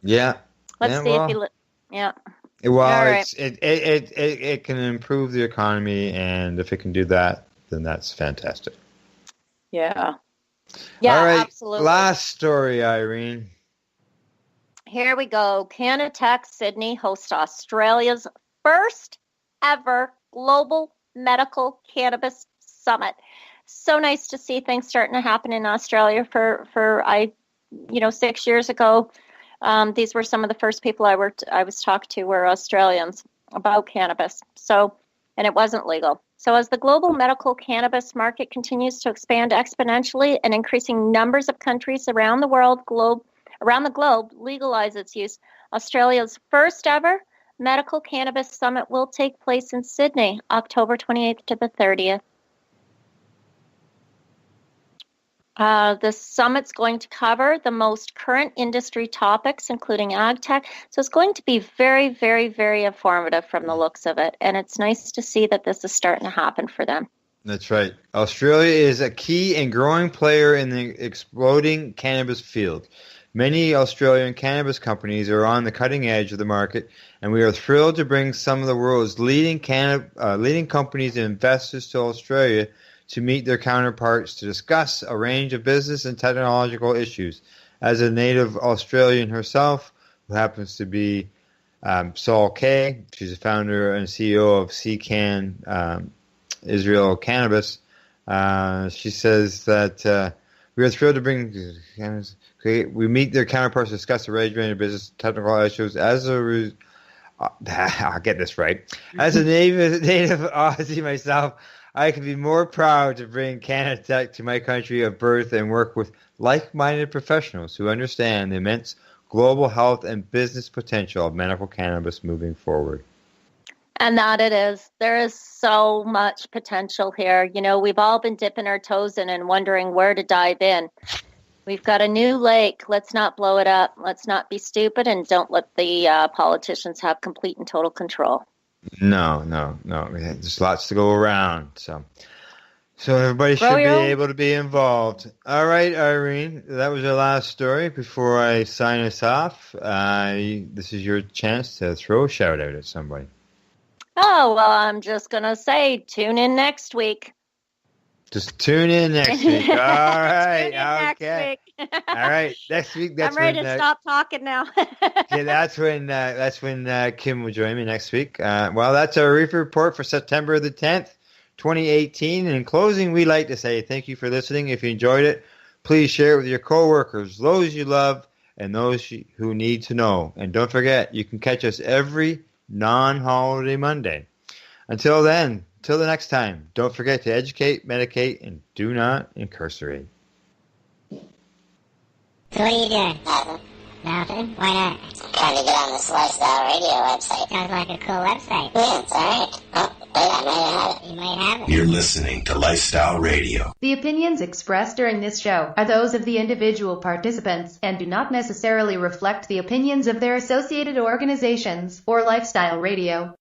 Speaker 8: Yeah.
Speaker 9: Let's see if he. Yeah.
Speaker 8: Well, it can improve the economy, and if it can do that, then that's fantastic.
Speaker 9: Yeah. Yeah,
Speaker 8: all right,
Speaker 9: absolutely.
Speaker 8: Last story, Irene.
Speaker 9: Here we go. Canatech Sydney hosts Australia's first ever global medical cannabis summit. So nice to see things starting to happen in Australia. For 6 years ago, these were some of the first people I was talking to were Australians about cannabis. So, and it wasn't legal. So as the global medical cannabis market continues to expand exponentially and increasing numbers of countries around the globe legalize its use, Australia's first ever medical cannabis summit will take place in Sydney, October 28th to the 30th. The summit's going to cover the most current industry topics, including ag tech. So it's going to be very, very, very informative from the looks of it. And it's nice to see that this is starting to happen for them.
Speaker 8: That's right. Australia is a key and growing player in the exploding cannabis field. Many Australian cannabis companies are on the cutting edge of the market, and we are thrilled to bring some of the world's leading companies and investors to Australia to meet their counterparts to discuss a range of business and technological issues. As a native Australian herself, who happens to be Saul Kay, she's the founder and CEO of CCAN Israel Cannabis, she says that we are thrilled to bring we meet their counterparts to discuss a range of business technical issues. I'll get this right. As a native Aussie myself, I could be more proud to bring Canatech to my country of birth and work with like-minded professionals who understand the immense global health and business potential of medical cannabis moving forward.
Speaker 9: And that it is. There is so much potential here. You know, we've all been dipping our toes in and wondering where to dive in. We've got a new lake. Let's not blow it up. Let's not be stupid, and don't let the politicians have complete and total control.
Speaker 8: No. There's lots to go around. So everybody should be able to be involved. All right, Irene, that was your last story. Before I sign us off, this is your chance to throw a shout out at somebody.
Speaker 9: Oh, well, I'm just going to say, tune in next week.
Speaker 8: Just tune in next week. All right.
Speaker 9: Next week.
Speaker 8: All right. Next week.
Speaker 9: I'm ready to stop talking now.
Speaker 8: Yeah, that's when Kim will join me next week. Well, that's our Reefer Report for September the 10th, 2018. And in closing, we'd like to say thank you for listening. If you enjoyed it, please share it with your coworkers, those you love, and those who need to know. And don't forget, you can catch us every non-holiday Monday. Until then, till the next time, don't forget to educate, medicate, and do not incarcerate.
Speaker 2: So what are you doing? Nothing. Nothing? Why not? I'm trying to get on this Lifestyle Radio website. Sounds like a cool website. Yeah, it's alright. Oh, I might have it. You might have it.
Speaker 1: You're listening to Lifestyle Radio.
Speaker 4: The opinions expressed during this show are those of the individual participants and do not necessarily reflect the opinions of their associated organizations or Lifestyle Radio.